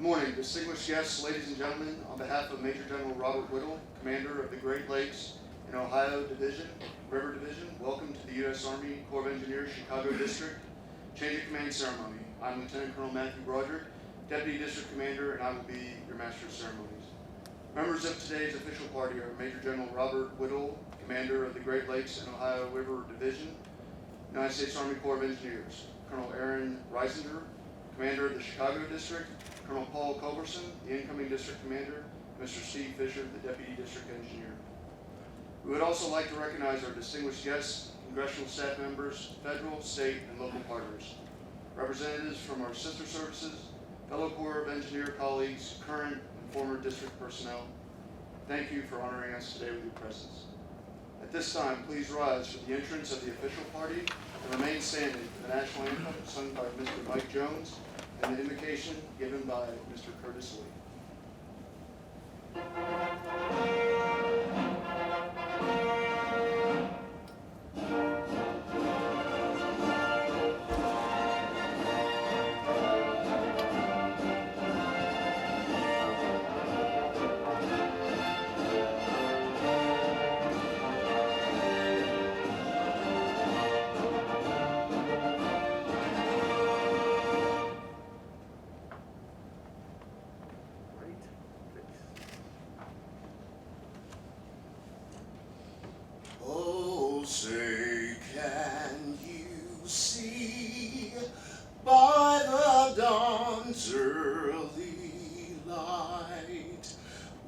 morning, distinguished guests, ladies and gentlemen. On behalf of Major General Robert Whittle, Commander of the Great Lakes and Ohio Division, River Division, welcome to the U.S. Army Corps of Engineers, Chicago District Change of Command Ceremony. I'm Lieutenant Colonel Matthew Broderick, Deputy District Commander, and I will be your Master of Ceremonies. Members of today's official party are Major General Robert Whittle, Commander of the Great Lakes and Ohio River Division, United States Army Corps of Engineers, Colonel Aaron Reisinger, Commander of the Chicago District, Colonel Paul Culberson, the incoming District Commander, and Mr. Steve Fisher, the Deputy District Engineer. We would also like to recognize our distinguished guests, congressional staff members, federal, state, and local partners, representatives from our sister services, fellow Corps of Engineer colleagues, current and former district personnel. Thank you for honoring us today with your presence. At this time, please rise for the entrance of the official party and remain standing for the national anthem sung by Mr. Mike Jones and the invocation given by Mr. Curtis Lee. Say, can you see by the dawn's early light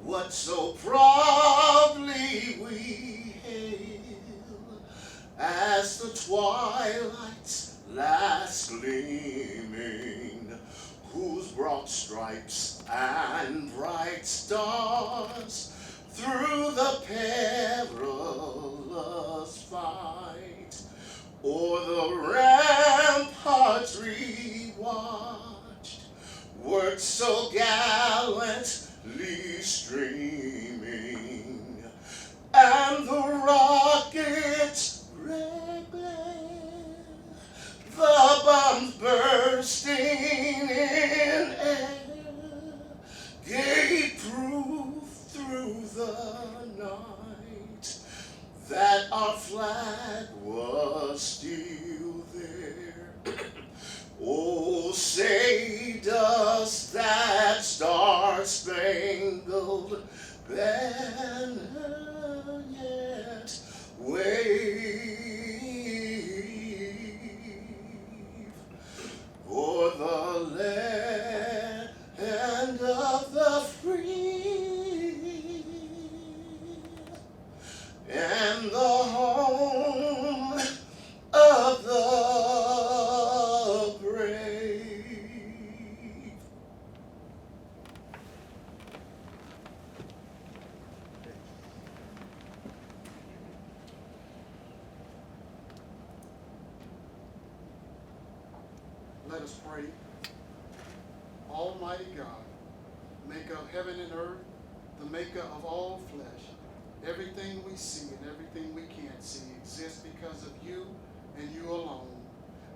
what so proudly we hail as the twilight's last gleaming, whose broad stripes and bright stars through the perilous fight o'er the ramparts we watched, worked so gallantly streaming, and the rocket's red glare, the bombs bursting in air, gave proof through the night that our flag was still there. Oh, say, does that star-spangled banner yet wave for the land of the free and the home of the brave? Let us pray. Almighty God, maker of heaven and earth, the maker of all flesh, everything we see and everything we can't see exists because of you and you alone.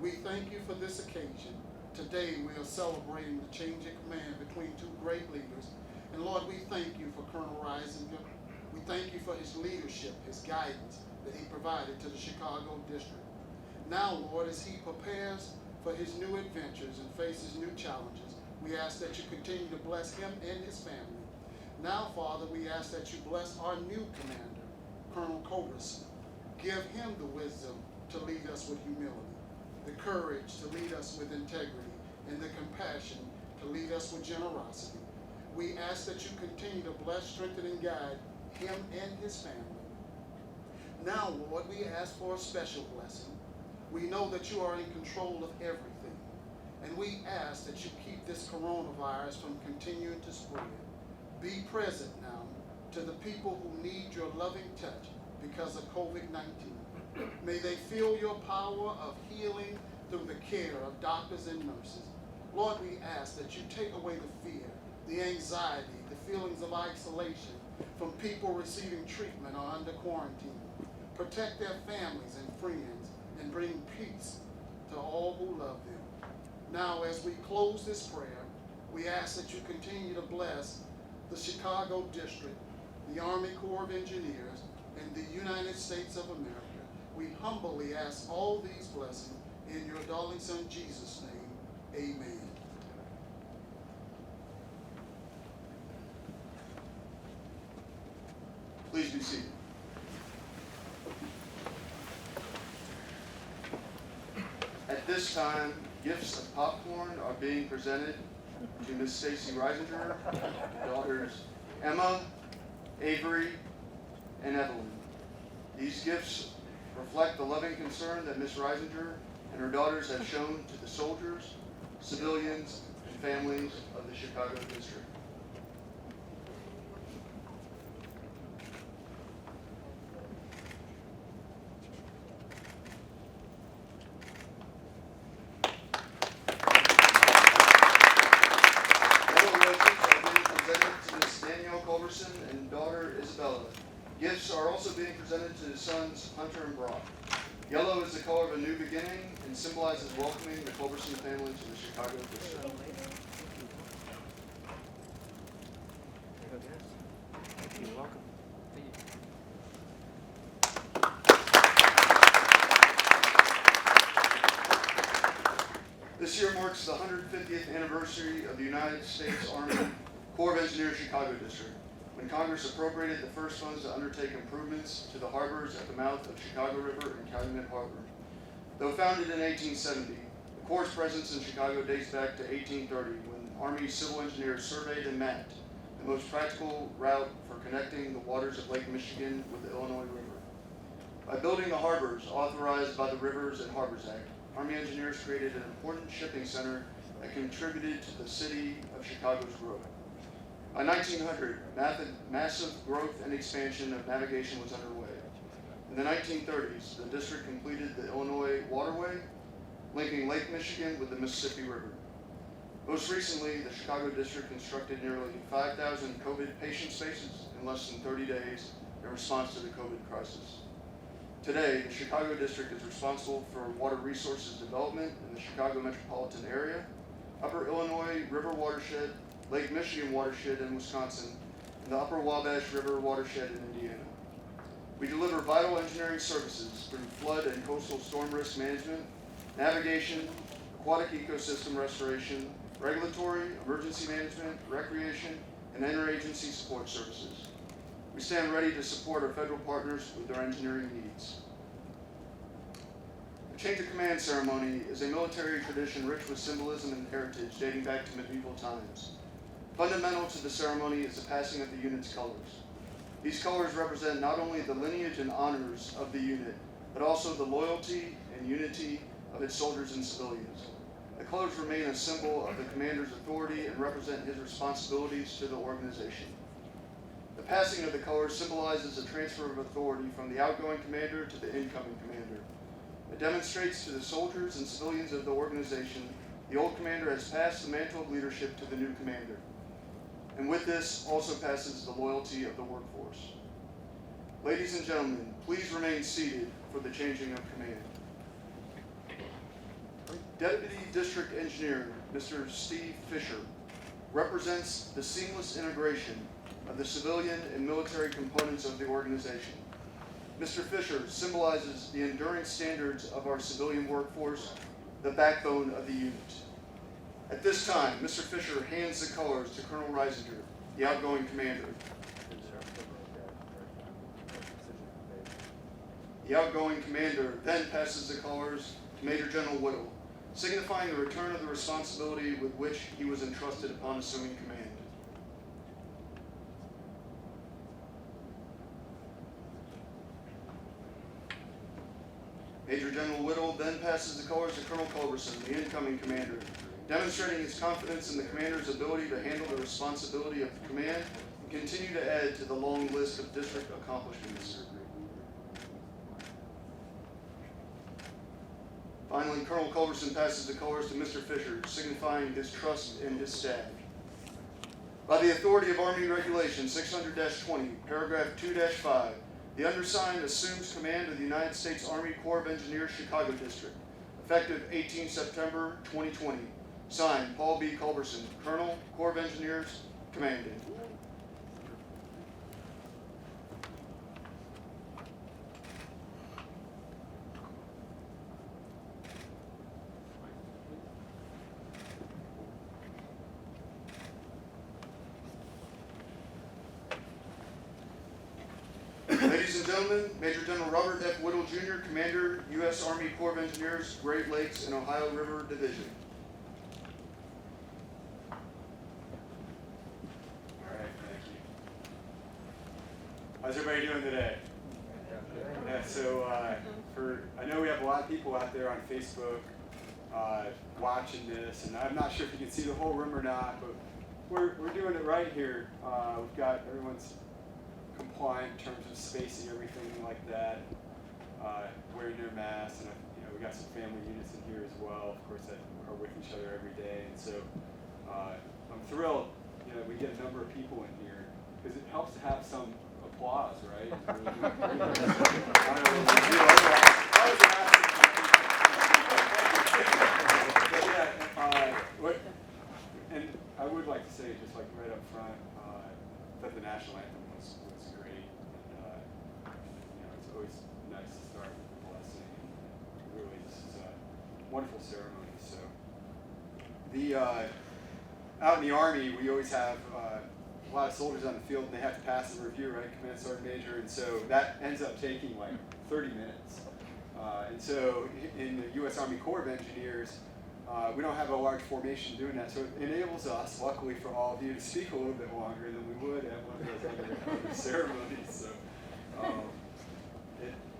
We thank you for this occasion. Today we are celebrating the change of command between two great leaders. And Lord, we thank you for Colonel Reisinger. We thank you for his leadership, his guidance that he provided to the Chicago District. Now, Lord, as he prepares for his new adventures and faces new challenges, we ask that you continue to bless him and his family. Now, Father, we ask that you bless our new commander, Colonel Culberson. Give him the wisdom to lead us with humility, the courage to lead us with integrity, and the compassion to lead us with generosity. We ask that you continue to bless, strengthen, and guide him and his family. Now, Lord, we ask for a special blessing. We know that you are in control of everything, and we ask that you keep this coronavirus from continuing to spread. Be present now to the people who need your loving touch because of COVID-19. May they feel your power of healing through the care of doctors and nurses. Lord, we ask that you take away the fear, the anxiety, the feelings of isolation from people receiving treatment or under quarantine. Protect their families and friends and bring peace to all who love them. Now, as we close this prayer, We ask that you continue to bless the Chicago District, the Army Corps of Engineers, and the United States of America. We humbly ask all these blessings in your darling Son Jesus' name. Amen. Please be seated. At this time, gifts of popcorn are being presented to Ms. Stacy Reisinger, daughters Emma, Avery, and Evelyn. These gifts reflect the loving concern that Ms. Reisinger and her daughters have shown to the soldiers, civilians, and families of the Chicago District. Culberson and daughter Isabella. Gifts are also being presented to his sons Hunter and Brock. Yellow is the color of a new beginning and symbolizes welcoming the Culberson family to the Chicago District. Thank you. Welcome. This year marks the 150th anniversary of the United States Army Corps of Engineers Chicago District, when Congress appropriated the first funds to undertake improvements to the harbors at the mouth of Chicago River and Calumet Harbor. Though founded in 1870, the Corps' presence in Chicago dates back to 1830, when Army civil engineers surveyed and mapped the most practical route for connecting the waters of Lake Michigan with the Illinois River. By building the harbors authorized by the Rivers and Harbors Act, Army engineers created an important shipping center that contributed to the city of Chicago's growth. By 1900, massive growth and expansion of navigation was underway. In the 1930s, the district completed the Illinois Waterway, linking Lake Michigan with the Mississippi River. Most recently, the Chicago district constructed nearly 5,000 COVID patient spaces in less than 30 days in response to the COVID crisis. Today, the Chicago district is responsible for water resources development in the Chicago metropolitan area, Upper Illinois River watershed, Lake Michigan watershed in Wisconsin, and the Upper Wabash River watershed in Indiana. We deliver vital engineering services through flood and coastal storm risk management, navigation, aquatic ecosystem restoration, regulatory, emergency management, recreation, and interagency support services. We stand ready to support our federal partners with their engineering needs. The change of command ceremony is a military tradition rich with symbolism and heritage dating back to medieval times. Fundamental to the ceremony is the passing of the unit's colors. These colors represent not only the lineage and honors of the unit, but also the loyalty and unity of its soldiers and civilians. The colors remain a symbol of the commander's authority and represent his responsibilities to the organization. The passing of the colors symbolizes a transfer of authority from the outgoing commander to the incoming commander. It demonstrates to the soldiers and civilians of the organization the old commander has passed the mantle of leadership to the new commander. And with this also passes the loyalty of the workforce. Ladies and gentlemen, please remain seated for the changing of command. Deputy District Engineer, Mr. Steve Fisher, represents the seamless integration of the civilian and military components of the organization. Mr. Fisher symbolizes the enduring standards of our civilian workforce, the backbone of the unit. At this time, Mr. Fisher hands the colors to Colonel Reisinger, the outgoing commander. The outgoing commander then passes the colors to Major General Whittle, signifying the return of the responsibility with which he was entrusted upon assuming command. Major General Whittle then passes the colors to Colonel Culberson, the incoming commander, demonstrating his confidence in the commander's ability to handle the responsibility of the command and continue to add to the long list of district accomplishments. Finally, Colonel Culberson passes the colors to Mr. Fisher, signifying his trust in his staff. By the authority of Army Regulation 600-20, paragraph 2-5, the undersigned assumes command of the United States Army Corps of Engineers Chicago District, effective 18 September 2020, Signed, Paul B. Culberson, Colonel, Corps of Engineers, Commanding. Ladies and gentlemen, Major General Robert F. Whittle Jr., Commander, U.S. Army Corps of Engineers, Great Lakes and Ohio River Division. All right, thank you. How's everybody doing today? Yeah, so I know we have a lot of people out there on Facebook watching this, and I'm not sure if you can see the whole room or not, but we're doing it right here. We've got everyone's compliant in terms of spacing, everything like that, wearing their masks, and we got some family units in here as well, of course, that are with each other every day. And so I'm thrilled, we get a number of people in here because it helps to have some applause, right? I don't know what we do otherwise. And I would like to say, just like right up front, that the national anthem was great, and it's always nice to start with a blessing. And really, this is a wonderful ceremony. So, out in the Army, we always have a lot of soldiers on the field, and they have to pass a review, right, Command Sergeant Major, and so that ends up taking like 30 minutes. And so, in the U.S. Army Corps of Engineers, we don't have a large formation doing that, so it enables us, luckily for all of you, to speak a little bit longer than we would at one of those other ceremonies. So,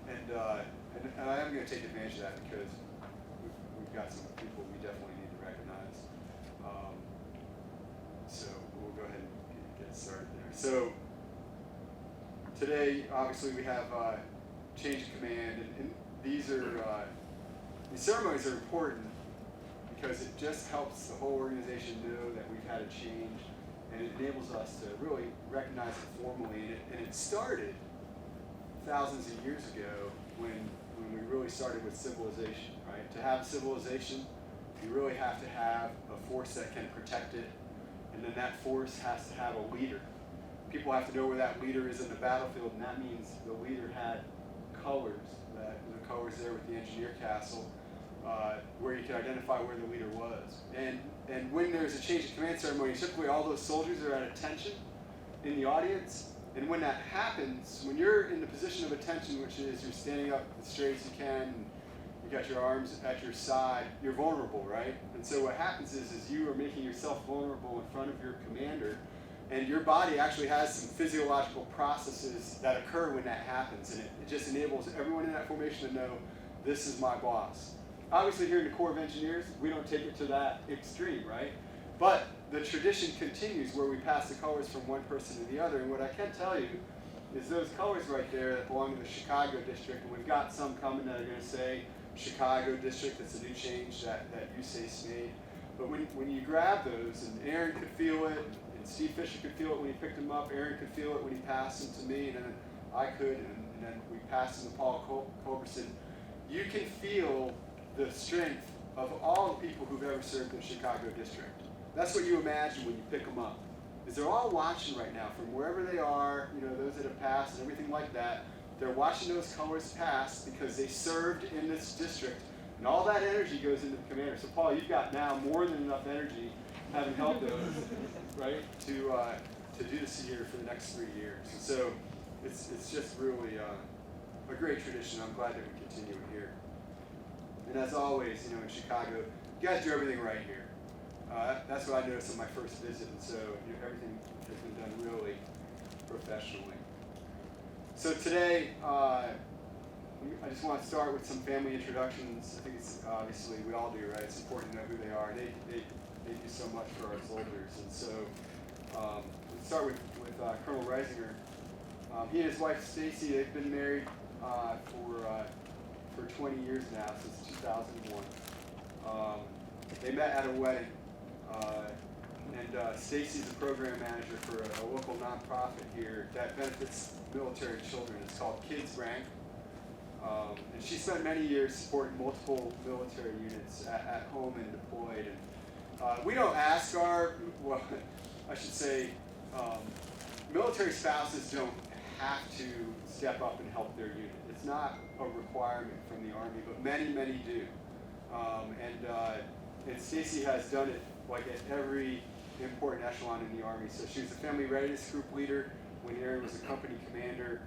and I am going to take advantage of that because we've got some people we definitely need to recognize. So we'll go ahead and get started there. So today, obviously, we have change of command, and these ceremonies are important because it just helps the whole organization know that we've had a change, and it enables us to really recognize it formally. And it started thousands of years ago when we really started with civilization, right? To have civilization, you really have to have a force that can protect it, and then that force has to have a leader. People have to know where that leader is in the battlefield, and that means the leader had colors, the colors there with the engineer castle, where you can identify where the leader was. And when there's a change of command ceremony, typically all those soldiers are at attention in the audience. And when that happens, when you're in the position of attention, which is you're standing up as straight as you can, and you got your arms at your side, you're vulnerable, right? And so what happens is you are making yourself vulnerable in front of your commander, and your body actually has some physiological processes that occur when that happens, and it just enables everyone in that formation to know, this is my boss. Obviously here in the Corps of Engineers, we don't take it to that extreme, right? But the tradition continues where we pass the colors from one person to the other, and what I can tell you is those colors right there that belong to the Chicago district, and we've got some coming that are going to say Chicago district, that's a new change that USACE made. But when you grab those, and Aaron could feel it, and Steve Fisher could feel it when he picked them up, Aaron could feel it when he passed them to me, and then I could, and then we passed them to Paul Culberson. You can feel the strength of all the people who've ever served in Chicago district. That's what you imagine when you pick them up. Is they're all watching right now from wherever they are, those that have passed and everything like that. They're watching those colors pass because they served in this district. And all that energy goes into the commander. So Paul, you've got now more than enough energy, having held those, right, to do this here for the next 3 years. And so it's just really a great tradition. I'm glad that we continue it here. And as always, in Chicago, you guys do everything right here. That's what I noticed on my first visit, and so everything has been done really professionally. So today, I just want to start with some family introductions. I think it's obviously we all do, right? It's important to know who they are. They do so much for our soldiers, and so let's start with Colonel Reisinger. He and his wife Stacy, they've been married for 20 years now, since 2001. They met at a wedding, and Stacy's a program manager for a local nonprofit here that benefits military children. It's called Kids Rank, and she spent many years supporting multiple military units at home and deployed. We don't ask well, I should say, military spouses don't have to step up and help their unit. It's not a requirement from the Army, but many, many do. And Stacy has done it like at every important echelon in the Army. So she was a family readiness group leader when Aaron was a company commander.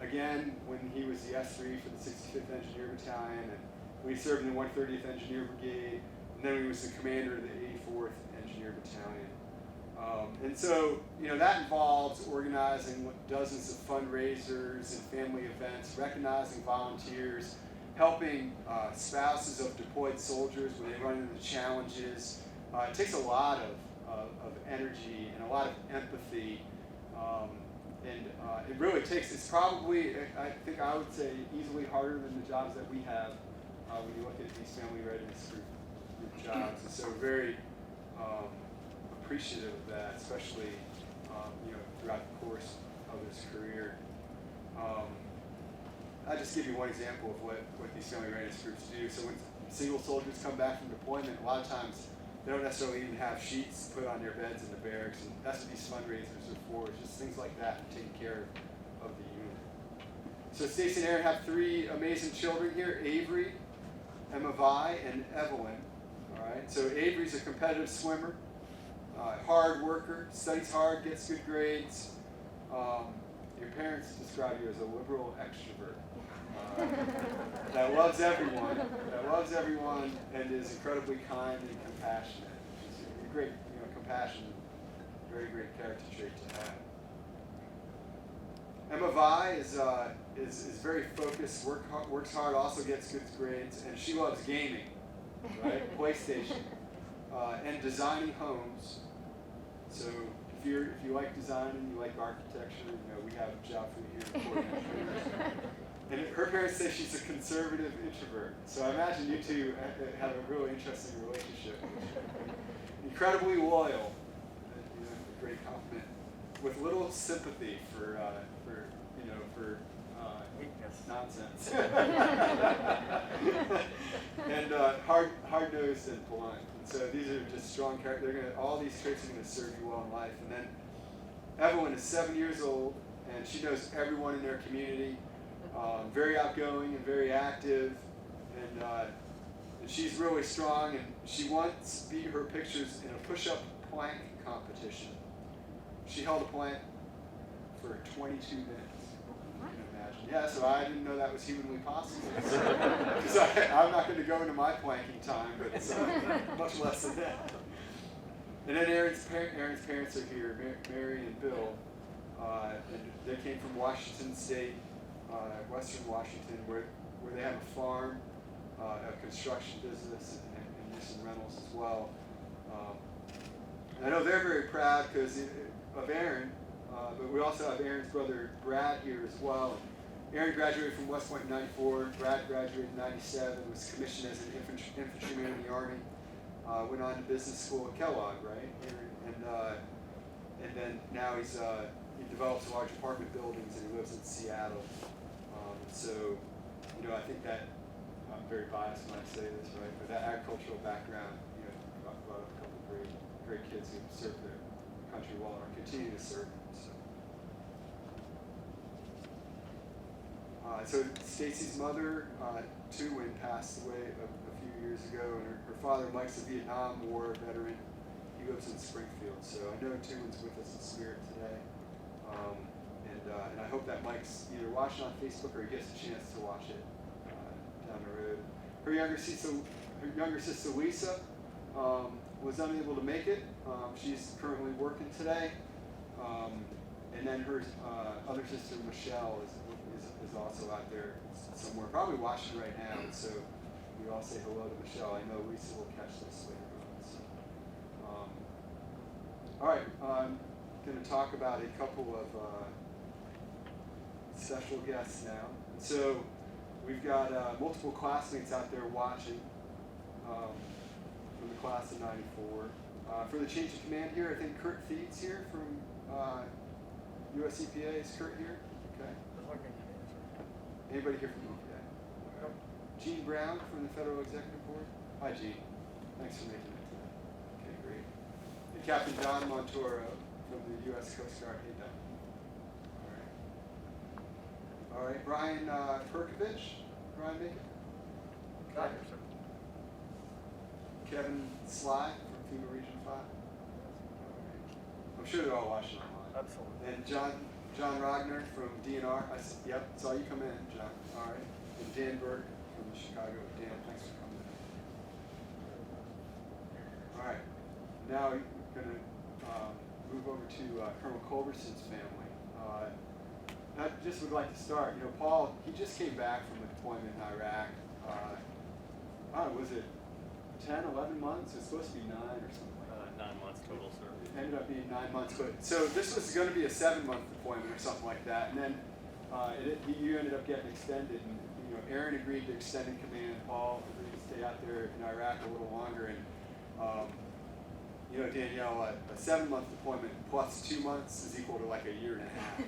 Again, when he was the S3 for the 65th Engineer Battalion, and we served in the 130th Engineer Brigade, and then he was the commander of the 84th Engineer Battalion. And so, that involves organizing dozens of fundraisers and family events, recognizing volunteers, helping spouses of deployed soldiers when they run into challenges. It takes a lot of energy and a lot of empathy. It really takes, it's probably, I think I would say, easily harder than the jobs that we have when you look at these family readiness group jobs. And so very appreciative of that, especially throughout the course of his career. I'll just give you one example of what these family readiness groups do. So when single soldiers come back from deployment, a lot of times they don't necessarily even have sheets put on their beds in the barracks, and that's what these fundraisers are for, just things like that, taking care of the unit. So Stacy and Aaron have 3 amazing children here, Avery, Emma Vi, and Evelyn. All right. So Avery's a competitive swimmer, hard worker, studies hard, gets good grades. Your parents describe you as a liberal extrovert that loves everyone, and is incredibly kind and compassionate. Which is a great, compassion, very great character trait to have. Emma Vi is very focused, works hard, also gets good grades, and she loves gaming, right? PlayStation, and designing homes. So if you like designing, you like architecture, we have a job for you here in Portland. And her parents say she's a conservative introvert. So I imagine you two have a really interesting relationship. Incredibly loyal, a great compliment, with little sympathy for Weakness. nonsense. And hard-nosed and blunt. And so these are just strong characters. All these traits are going to serve you well in life. And then Evelyn is 7 years old, and she knows everyone in their community. Very outgoing and very active, and she's really strong. And she once beat her pictures in a push-up plank competition. She held a plank for 22 minutes. You can imagine. Yeah, so I didn't know that was humanly possible. Because I'm not going to go into my planking time, but it's much less than that. And then Aaron's parents are here, Mary and Bill, and they came from Washington State. Western Washington, where they have a farm, a construction business, and some rentals as well. And I know they're very proud because of Aaron, but we also have Aaron's brother Brad here as well. Aaron graduated from West Point in '94. Brad graduated in '97. Was commissioned as an infantryman in the Army. Went on to business school at Kellogg, right? Aaron, and then now he develops large apartment buildings, and he lives in Seattle. So, I think that I'm very biased when I say this, right? But that agricultural background, brought up a couple of great kids who served their country well and are continuing to serve them. So Stacy's mother, Tuwin, passed away a few years ago, and her father, Mike's a Vietnam War veteran. He lives in Springfield, so I know Tuwin's with us in spirit today. And I hope that Mike's either watching on Facebook or he gets a chance to watch it down the road. Her younger sister Lisa was unable to make it. She's currently working today. And then her other sister Michelle is also out there somewhere, probably watching right now. And so we all say hello to Michelle. I know Lisa will catch this later on. So. All right, I'm going to talk about a couple of special guests now. And so we've got multiple classmates out there watching from the class of '94. For the change of command here, I think Kurt Thied's here from US EPA. Is Kurt here? Okay. Anybody here from EPA? Gene Brown from the Federal Executive Board. Hi, Gene. Thanks for making it today. Captain Don Montoro from the U.S. Coast Guard. Hey, Don. All right, Brian Perkovich. Brian, make it. Got it, sir. Kevin Sly from FEMA Region 5. All right. I'm sure they're all watching online. Absolutely. And John Rogner from DNR. Yep, saw you come in, John. All right. And Dan Burke from Chicago. Dan, thanks for coming in. All right. Now we're going to move over to Colonel Culberson's family. I just would like to start. You know, Paul, he just came back from a deployment in Iraq. Was it 10, 11 months? It's supposed to be 9 or something like that. 9 months total, sir. It ended up being 9 months, but so this was going to be a 7-month deployment or something like that, and then you ended up getting extended, and you know, Aaron agreed to extend in command. Paul agreed to stay out there in Iraq a little longer, and you know, Danielle, a 7-month deployment plus 2 months is equal to like a year and a half.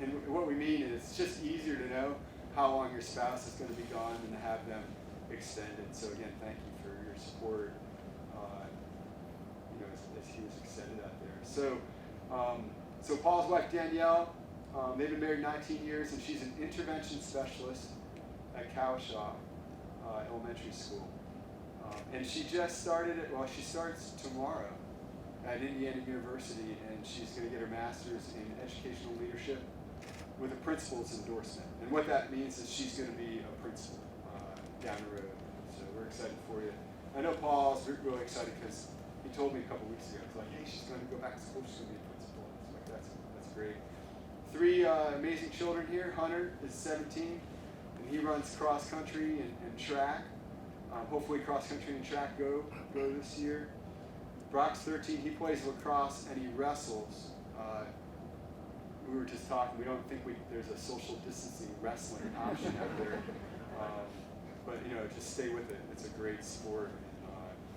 And what we mean is it's just easier to know how long your spouse is going to be gone than to have them extended. So again, thank you for your support. You know, as he was extended out there. So, so Paul's wife Danielle, they've been married 19 years, and she's an intervention specialist at Cowshaw Elementary School. And she just started it. Well, she starts tomorrow at Indiana University, and she's going to get her master's in educational leadership with a principal's endorsement. And what that means is she's going to be a principal down the road. So we're excited for you. I know Paul's really excited because he told me a couple weeks ago. He's like, hey, she's going to go back to school. She's going to be a principal. It's like, that's great. 3 amazing children here. Hunter is 17, and he runs cross country and track. Hopefully cross country and track go this year. Brock's 13. He plays lacrosse and he wrestles. We were just talking. We don't think there's a social distancing wrestling option out there. But you know, just stay with it. It's a great sport.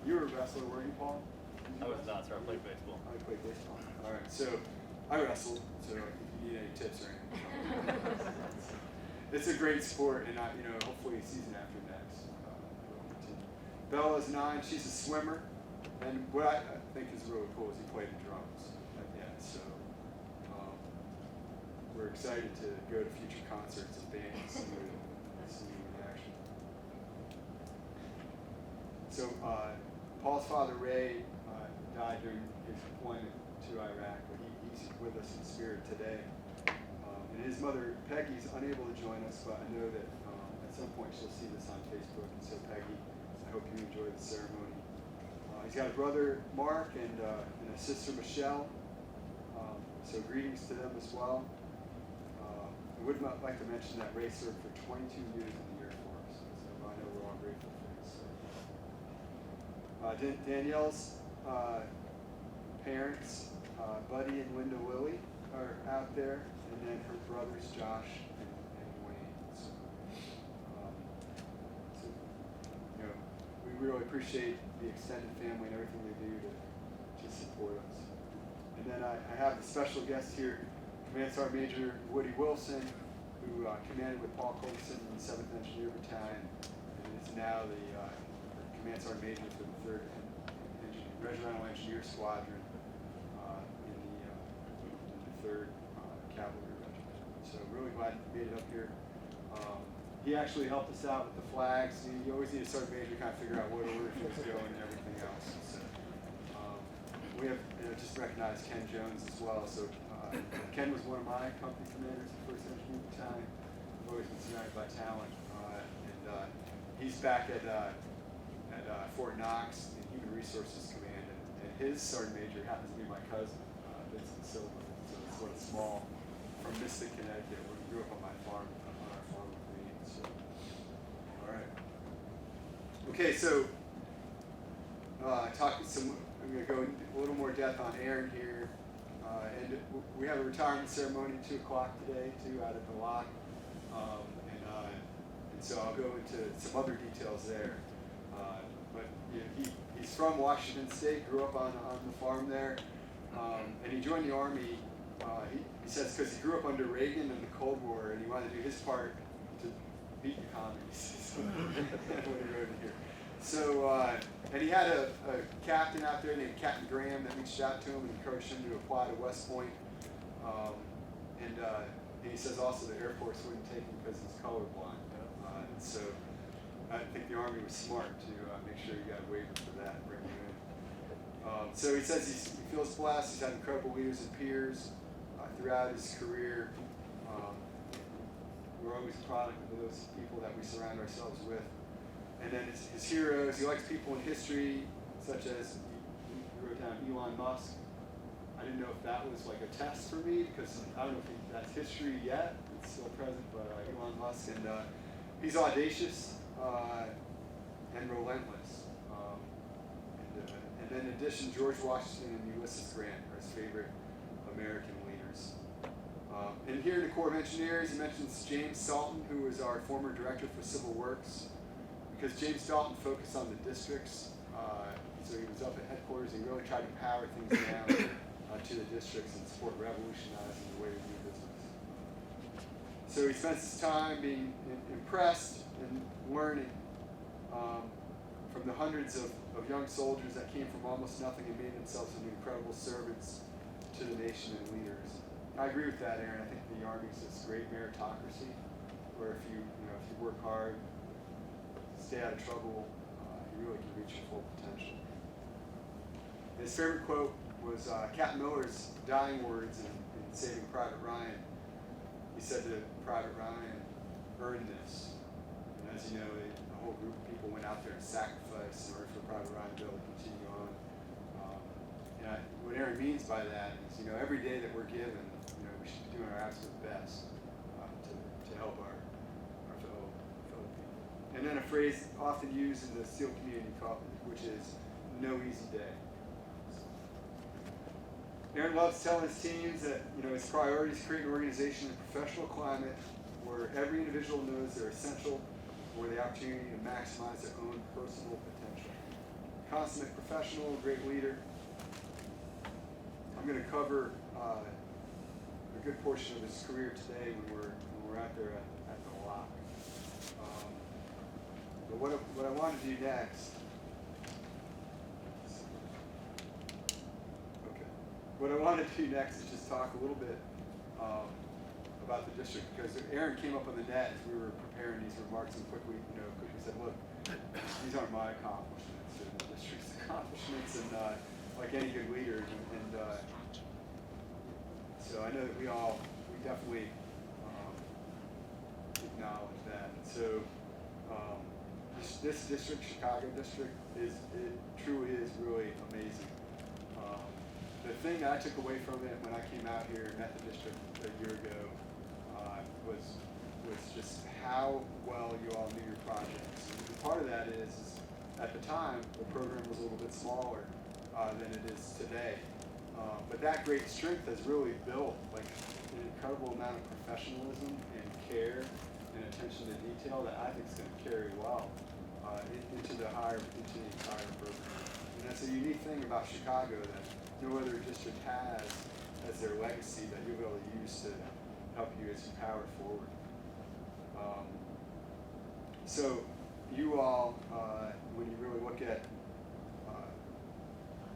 You were a wrestler, were you, Paul? I was not, sir. I played baseball. I played baseball. All right. So I wrestled. So if you need any tips or anything, it's a great sport, and you know, hopefully season after next. Bella's 9. She's a swimmer, and what I think is really cool is he played the drums. So we're excited to go to future concerts and bands and see you in action. So Paul's father Ray died during his deployment to Iraq, but he's with us in spirit today. And his mother Peggy's unable to join us, but I know that at some point she'll see this on Facebook. And so Peggy, I hope you enjoy the ceremony. He's got a brother Mark and a sister Michelle. So greetings to them as well. I would like to mention that Ray served for 22 years in the Air Force, so I know we're all grateful for his service. Danielle's parents, Buddy and Linda Lilly, are out there, and then her brothers Josh and Wayne. So, you know, we really appreciate the extended family and everything they do to support us. And then I have a special guest here, Command Sergeant Major Woody Wilson, who commanded with Paul Culberson in the 7th Engineer Battalion, and is now the Command Sergeant Major for the 3rd Regimental Engineer Squadron in the 3rd Cavalry Regiment. So really glad he made it up here. He actually helped us out with the flags. You always need a sergeant major to kind of figure out what order things go and everything else. So, we have just recognized Ken Jones as well. So Ken was one of my company commanders in the 1st Engineer Battalion. I've always been surrounded by talent, and he's back at Fort Knox in Human Resources Command, and his sergeant major happens to be my cousin, Vincent Silver. So it's sort of small from Mystic, Connecticut, where he grew up on my farm, on our farm with me. So, all right. Okay, so I'm going to go in a little more depth on Aaron here. And we have a retirement ceremony at 2 o'clock today, too, out at the lock. And so I'll go into some other details there. But you know, he's from Washington State, grew up on the farm there. And he joined the Army, he says, because he grew up under Reagan and the Cold War, and he wanted to do his part to beat the communists. That's what he wrote in here. So, and he had a captain out there named Captain Graham that reached out to him and encouraged him to apply to West Point. And he says also the Air Force wouldn't take him because he's colorblind. And so I think the Army was smart to make sure he got a waiver for that and bring him in. So he says he feels blessed. He's had incredible leaders and peers throughout his career. We're always a product of those people that we surround ourselves with. And then his heroes, he likes people in history, such as, he wrote down Elon Musk. I didn't know if that was like a test for me, because I don't know if that's history yet. It's still present, but Elon Musk. And he's audacious and relentless. And then in addition, George Washington and Ulysses Grant are his favorite American leaders. And here in the Corps of Engineers, he mentions James Salton, who was our former director for Civil Works, because James Dalton focused on the districts. So he was up at headquarters and really tried to power things down to the districts and support revolutionizing the way we do business. So he spends his time being impressed and learning from the hundreds of young soldiers that came from almost nothing and made themselves into incredible servants to the nation and leaders. I agree with that, Aaron. I think the Army is this great meritocracy, where if you work hard, stay out of trouble, you really can reach your full potential. His favorite quote was Captain Miller's dying words in Saving Private Ryan. He said to Private Ryan, "Earn this." And as you know, a whole group of people went out there and sacrificed in order for Private Ryan to be able to continue on. What Aaron means by that is, every day that we're given, we should be doing our absolute best to help our fellow people. And then a phrase often used in the SEAL community, which is "no easy day." Aaron loves telling his teams that his priority is to create an organization and professional climate where every individual knows they're essential, where the opportunity to maximize their own personal potential. Consummate professional, great leader. I'm going to cover a good portion of his career today when we're out there at the lock. But what I want to do next. Okay. What I want to do next is just talk a little bit about the district, because Aaron came up on the net as we were preparing these remarks and quickly said, "Look, these aren't my accomplishments; they're the district's accomplishments." And like any good leader, and so I know that we definitely acknowledge that. So this district, Chicago district, truly is really amazing. The thing that I took away from it when I came out here and met the district a year ago was just how well you all knew your projects. And part of that is at the time the program was a little bit smaller than it is today. But that great strength has really built like an incredible amount of professionalism and care and attention to detail that I think is going to carry well into the entire program. And that's a unique thing about Chicago that no other district has as their legacy that you'll be able to use to help you as you power forward. So you all, when you really look at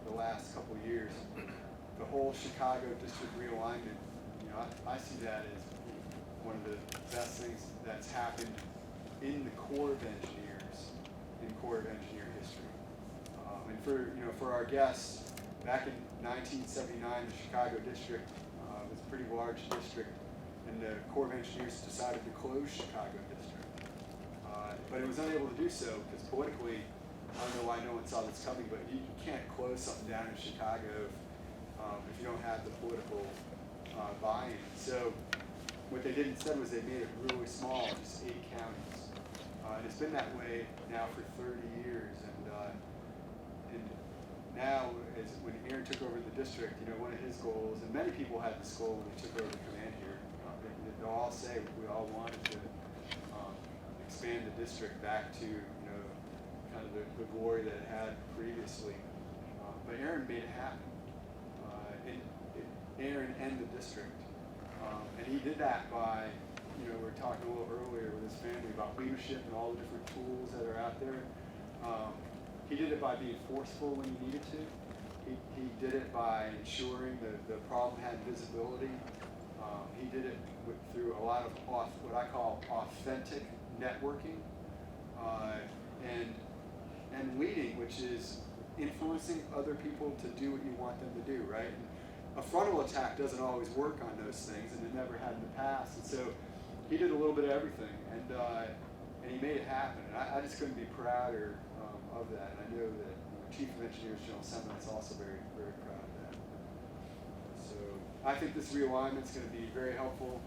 the last couple of years, the whole Chicago district realignment, I see that as one of the best things that's happened in the Corps of Engineers, in Corps of Engineer history. And for our guests, back in 1979, the Chicago district was a pretty large district, and the Corps of Engineers decided to close Chicago district. But it was unable to do so because politically, I don't know why no one saw this coming, but you can't close something down in Chicago if you don't have the political buy-in. So what they did instead was they made it really small, just 8 counties. And it's been that way now for 30 years. And now, when Aaron took over the district, one of his goals, and many people had this goal when he took over the command here, they'll all say we all wanted to expand the district back to kind of the glory that it had previously. But Aaron made it happen. Aaron and the district. And he did that by, we were talking a little earlier with his family about leadership and all the different tools that are out there. He did it by being forceful when he needed to. He did it by ensuring the problem had visibility. He did it through a lot of what I call authentic networking, and leading, which is influencing other people to do what you want them to do, right? And a frontal attack doesn't always work on those things, and it never had in the past. And so he did a little bit of everything, and he made it happen. And I just couldn't be prouder of that. And I know that Chief of Engineers General Semt is also very, very proud of that. So I think this realignment is going to be very helpful,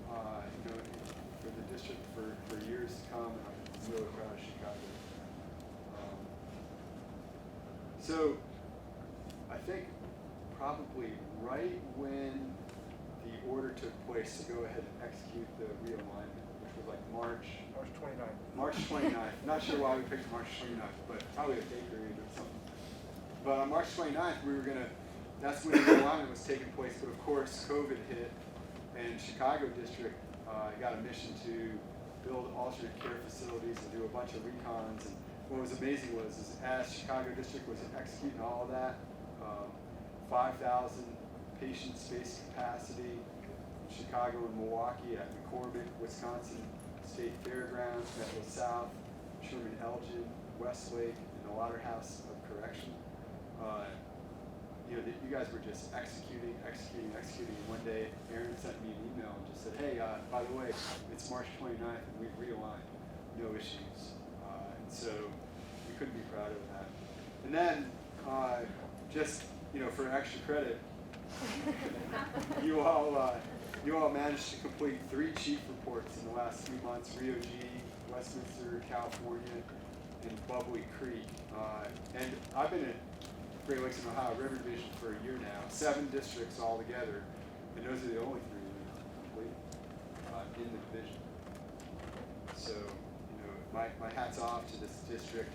for the district for years to come. And I'm really proud of Chicago. So I think probably right when the order took place to go ahead and execute the realignment, which was like March 29th. March 29th. Not sure why we picked March 29th, but probably a pay period or something. But on March 29th, that's when the realignment was taking place. But of course, COVID hit, and Chicago District got a mission to build alternate care facilities and do a bunch of recons. And what was amazing was, as Chicago District was executing all of that, 5,000 patient space capacity in Chicago and Milwaukee at McCormick, Wisconsin State Fairgrounds, Metro South, Sherman Elgin, Westlake, and the Waterhouse of Correction. You guys were just executing. And one day, Aaron sent me an email and just said, hey, by the way, it's March 29th and we've realigned. No issues. And so we couldn't be proud of that. And then, for extra credit, you all managed to complete 3 chief reports in the last 3 months: Rio G, Westminster, California, and Bubbly Creek. And I've been at Great Lakes and Ohio River Division for a year now, 7 districts altogether, and those are the only 3 that are complete in the division. So, my hat's off to this district.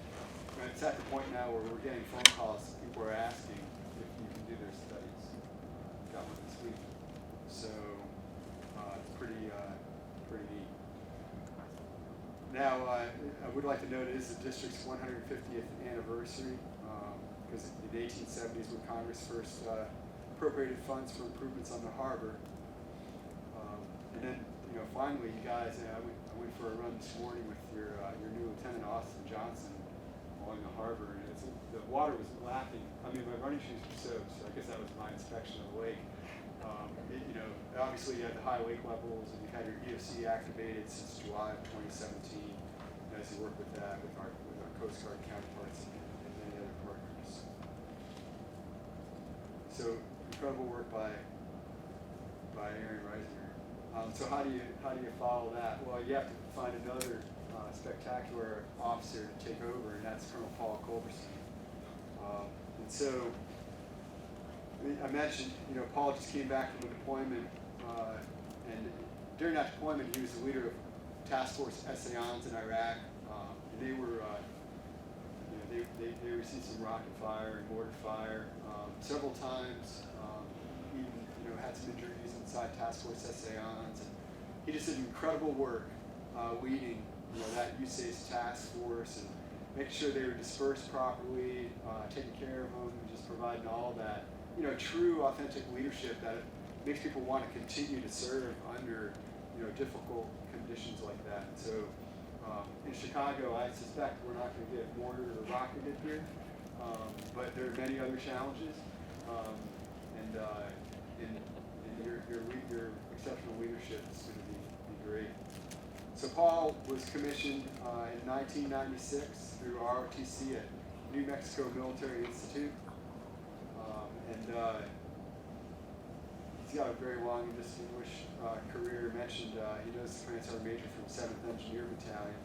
And it's at the point now where we're getting phone calls. People are asking if you can do their studies. Got one this week. So it's pretty neat. Now, I would like to note it is the district's 150th anniversary, because in the 1870s when Congress first appropriated funds for improvements on the harbor. And then, finally, you guys, I went for a run this morning with your new Lieutenant Austin Johnson along the harbor, and the water was lapping. I mean, my running shoes were soaked, so I guess that was my inspection of the lake. Obviously you had the high lake levels, and you've had your EOC activated since July of 2017. And as you work with that, with our Coast Guard counterparts and many other partners. So incredible work by Aaron Reisinger. So how do you follow that? Well, you have to find another spectacular officer to take over, and that's Colonel Paul Culberson. And so I mentioned, Paul just came back from a deployment, and during that deployment, he was the leader of Task Force Essayons in Iraq. And they were, they received some rocket fire and mortar fire several times. Even, had some injuries inside Task Force Essayons. And he just did incredible work leading, that USACE task force and making sure they were dispersed properly, taking care of them, and just providing all that. True, authentic leadership that makes people want to continue to serve under, difficult conditions like that. So in Chicago, I suspect we're not going to get mortared or rocketed here, but there are many other challenges, and your exceptional leadership is going to be great. So Paul was commissioned in 1996 through ROTC at New Mexico Military Institute. And he's got a very long and distinguished career. Mentioned he knows the Command Sergeant Major from 7th Engineer Battalion.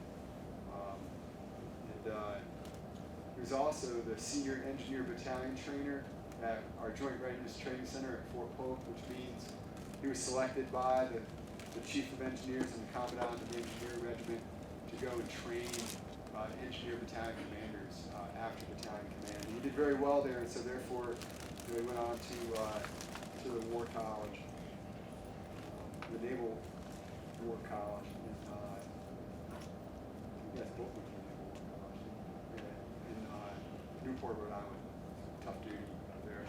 He was also the Senior Engineer Battalion Trainer at our Joint Readiness Training Center at Fort Polk, which means he was selected by the Chief of Engineers and the Commandant of the Engineer Regiment to go and train Engineer Battalion commanders after battalion command. And he did very well there, and so therefore he went on to the War College, the Naval War College. And, yes, both went to the Naval War College. Yeah. And Newport, Rhode Island. Tough duty up there.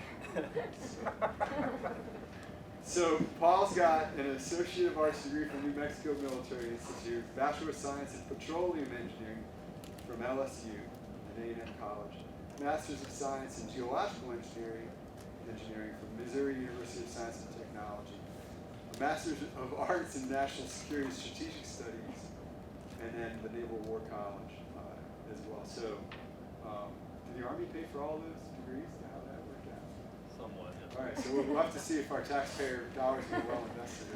So Paul's got an Associate of Arts degree from New Mexico Military Institute, Bachelor of Science in Petroleum Engineering from LSU at A&M College, Master's of Science in Geological Engineering from Missouri University of Science and Technology, a Master's of Arts in National Security and Strategic Studies, and then the Naval War College as well. So did the Army pay for all those degrees? How that worked out? Somewhat, yeah. All right, so we'll have to see if our taxpayer dollars are well invested.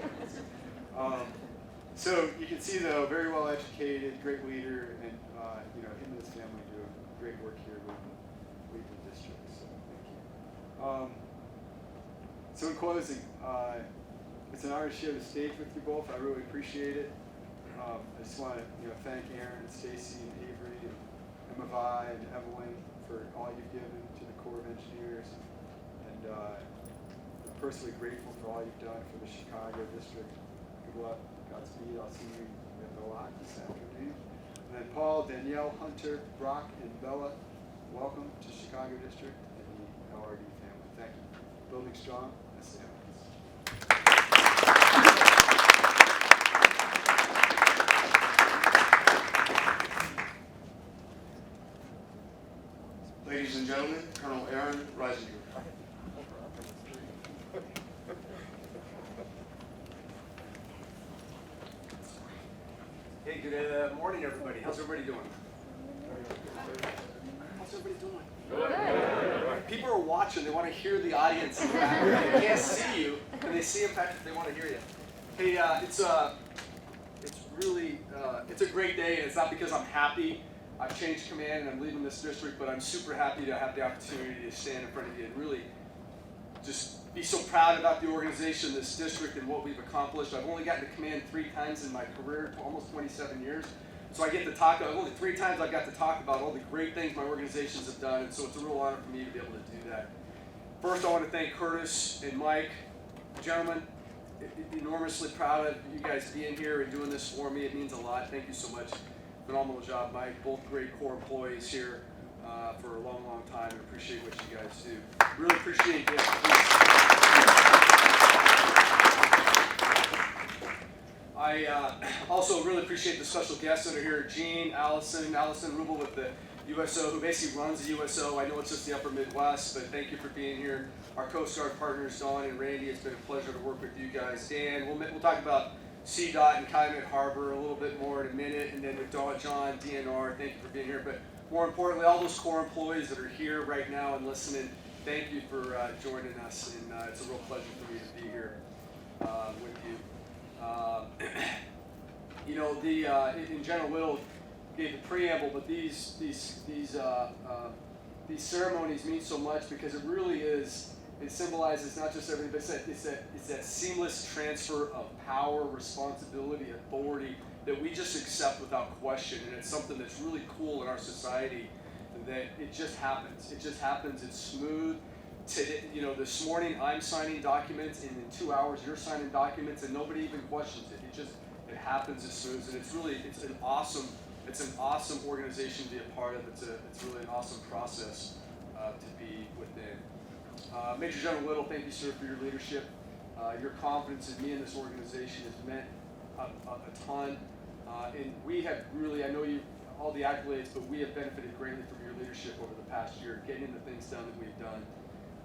So you can see, though, very well educated, great leader, and him and his family do great work here with the district. So thank you. So in closing, it's an honor to share the stage with you both. I really appreciate it. I just want to thank Aaron and Stacy and Avery and Emma Vi and Evelyn for all you've given to the Corps of Engineers. And I'm personally grateful for all you've done for the Chicago district. Good luck, Godspeed. I'll see you at the lock this afternoon. And then Paul, Danielle, Hunter, Brock, and Bella, welcome to Chicago District and the LRD family. Thank you. Building strong, that's the Ladies and gentlemen, Colonel Aaron Reisinger. Hey, good morning, everybody. How's everybody doing? How's everybody doing? Good. People are watching. They want to hear the audience in the background. They can't see you, and they see in fact that they want to hear you. Hey, it's really a great day, and it's not because I'm happy. I've changed command and I'm leaving this district, but I'm super happy to have the opportunity to stand in front of you and really just be so proud about the organization, this district, and what we've accomplished. I've only gotten to command 3 times in my career, almost 27 years. So I get to talk, only 3 times I've got to talk about all the great things my organizations have done, and so it's a real honor for me to be able to do that. First, I want to thank Curtis and Mike. Gentlemen, enormously proud of you guys being here and doing this for me. It means a lot. Thank you so much. Phenomenal job, Mike. Both great Corps employees here for a long, long time, and appreciate what you guys do. Really appreciate it. I also really appreciate the special guests that are here. Gene, Allison Rubel with the USO, who basically runs the USO. I know it's just the upper Midwest, but thank you for being here. Our Coast Guard partners, Dawn and Randy, it's been a pleasure to work with you guys. Dan, we'll talk about CDOT and Calumet Harbor a little bit more in a minute, and then with John, DNR, thank you for being here. But more importantly, all those Corps employees that are here right now and listening, thank you for joining us, and it's a real pleasure for me to be here with you. In General Whittle gave the preamble, but these ceremonies mean so much because it really is. It symbolizes not just everything, but it's that seamless transfer of power, responsibility, authority that we just accept without question, and it's something that's really cool in our society. That it just happens. It just happens. It's smooth. Today, this morning I'm signing documents, and in 2 hours you're signing documents, and nobody even questions it. It happens. It's smooth, and it's an awesome organization to be a part of. It's really an awesome process to be within. Major General Whittle, thank you, sir, for your leadership. Your confidence in me and this organization has meant a ton. And we have really, I know you, all the accolades, but we have benefited greatly from your leadership over the past year, getting the things done that we've done.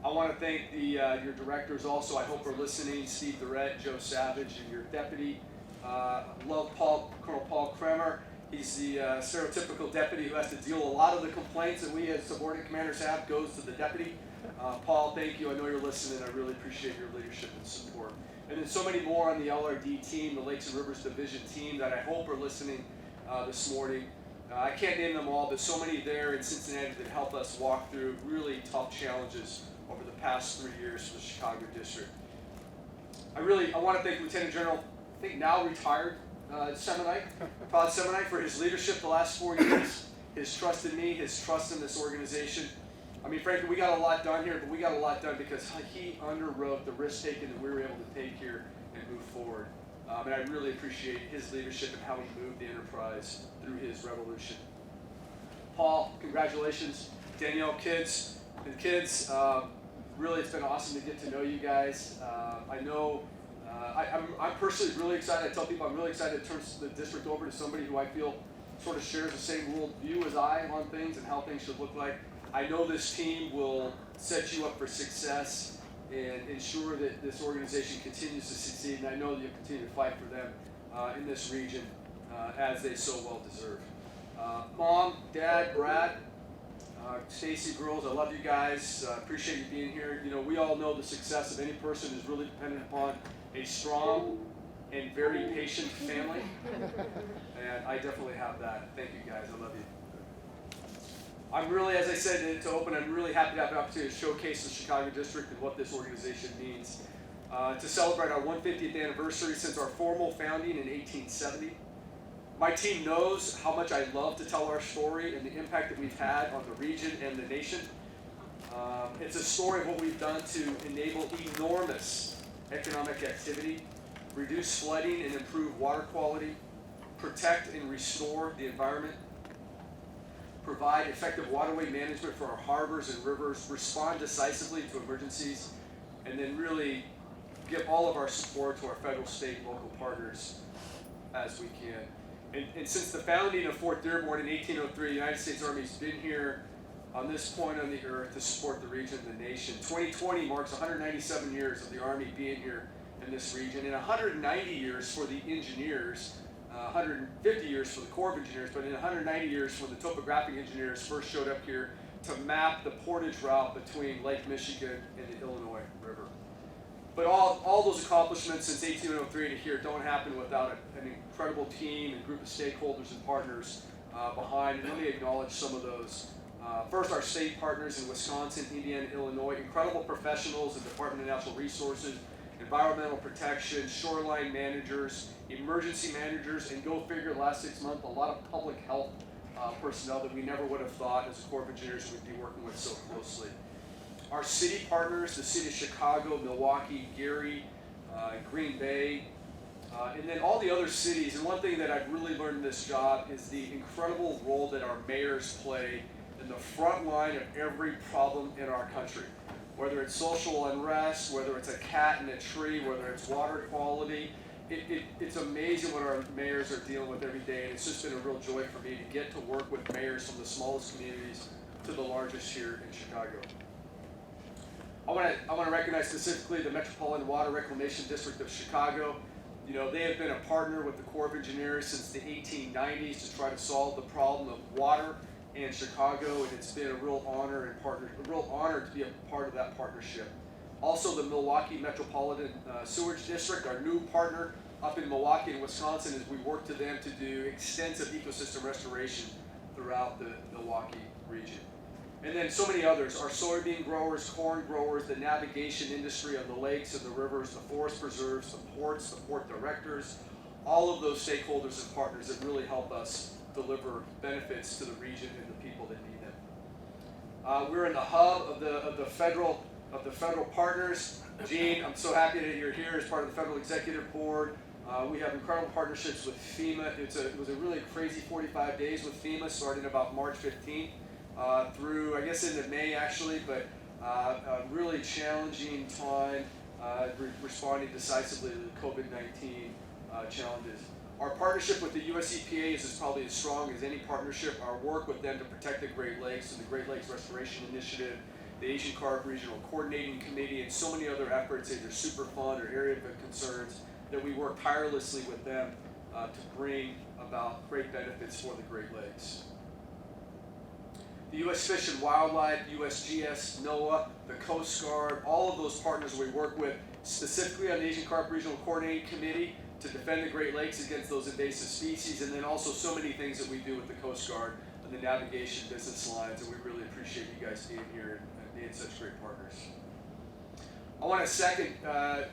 I want to thank your directors also. I hope are listening, Steve Durrett, Joe Savage, and your deputy. Love Colonel Paul Kremer. He's the stereotypical deputy who has to deal a lot of the complaints that we as subordinate commanders have goes to the deputy. Paul, thank you. I know you're listening. I really appreciate your leadership and support. And then so many more on the LRD team, the Lakes and Rivers Division team that I hope are listening this morning. I can't name them all, but so many there in Cincinnati that helped us walk through really tough challenges over the past 3 years for the Chicago District. I want to thank Lieutenant General, I think now retired, Todd Semonite, for his leadership the last 4 years, his trust in me, his trust in this organization. I mean, frankly, we got a lot done here, but we got a lot done because he underwrote the risk-taking that we were able to take here and move forward. And I really appreciate his leadership and how he moved the enterprise through his revolution. Paul, congratulations. Danielle, kids, really it's been awesome to get to know you guys. I know I'm personally really excited. I tell people I'm really excited to turn the district over to somebody who I feel sort of shares the same world view as I on things and how things should look like. I know this team will set you up for success and ensure that this organization continues to succeed, and I know that you'll continue to fight for them in this region as they so well deserve. Mom, Dad, Brad, Stacy, girls, I love you guys. Appreciate you being here. You know, we all know the success of any person is really dependent upon a strong and very patient family, and I definitely have that. Thank you guys. I love you. I'm really, as I said to open, I'm really happy to have an opportunity to showcase the Chicago District and what this organization means. To celebrate our 150th anniversary since our formal founding in 1870. My team knows how much I love to tell our story and the impact that we've had on the region and the nation. It's a story of what we've done to enable enormous economic activity, reduce flooding and improve water quality, protect and restore the environment, provide effective waterway management for our harbors and rivers, respond decisively to emergencies, and then really give all of our support to our federal, state, and local partners as we can. And since the founding of Fort Dearborn in 1803, the United States Army has been here on this point on the earth to support the region and the nation. 2020 marks 197 years of the Army being here in this region, and 190 years for the engineers, 150 years for the Corps of Engineers, but in 190 years when the topographic engineers first showed up here to map the portage route between Lake Michigan and the Illinois River. But all those accomplishments since 1803 to here don't happen without an incredible team and group of stakeholders and partners behind, and let me acknowledge some of those. First, our state partners in Wisconsin, Indiana, Illinois, incredible professionals in the Department of Natural Resources, environmental protection, shoreline managers, emergency managers, and go figure, the last 6 months, a lot of public health personnel that we never would have thought as a Corps of Engineers we'd be working with so closely. Our city partners, the city of Chicago, Milwaukee, Gary, Green Bay, and then all the other cities. And one thing that I've really learned in this job is the incredible role that our mayors play in the front line of every problem in our country. Whether it's social unrest, whether it's a cat in a tree, whether it's water quality, it's amazing what our mayors are dealing with every day. And it's just been a real joy for me to get to work with mayors from the smallest communities to the largest here in Chicago. I want to recognize specifically the Metropolitan Water Reclamation District of Chicago. You know, they have been a partner with the Corps of Engineers since the 1890s to try to solve the problem of water in Chicago, and it's been a real honor to be a part of that partnership. Also, the Milwaukee Metropolitan Sewage District, our new partner up in Milwaukee and Wisconsin, as we work to them to do extensive ecosystem restoration throughout the Milwaukee region. And then so many others, our soybean growers, corn growers, the navigation industry on the lakes and the rivers, the forest preserves, the ports, the port directors, all of those stakeholders and partners that really help us deliver benefits to the region and the people that need them. We're in the hub of the federal partners. Gene, I'm so happy that you're here as part of the Federal Executive Board. We have incredible partnerships with FEMA. It was a really crazy 45 days with FEMA, starting about March 15th through, I guess, into May actually, but a really challenging time responding decisively to the COVID-19 challenges. Our partnership with the US EPA is probably as strong as any partnership. Our work with them to protect the Great Lakes and the Great Lakes Restoration Initiative, the Asian Carp Regional Coordinating Committee, and so many other efforts, either Superfund or Area of Concerns, that we work tirelessly with them to bring about great benefits for the Great Lakes. The U.S. Fish and Wildlife, USGS, NOAA, the Coast Guard, all of those partners we work with, specifically on the Asian Carp Regional Coordinating Committee to defend the Great Lakes against those invasive species, and then also so many things that we do with the Coast Guard and the navigation business lines, and we really appreciate you guys being here and being such great partners. I want to second,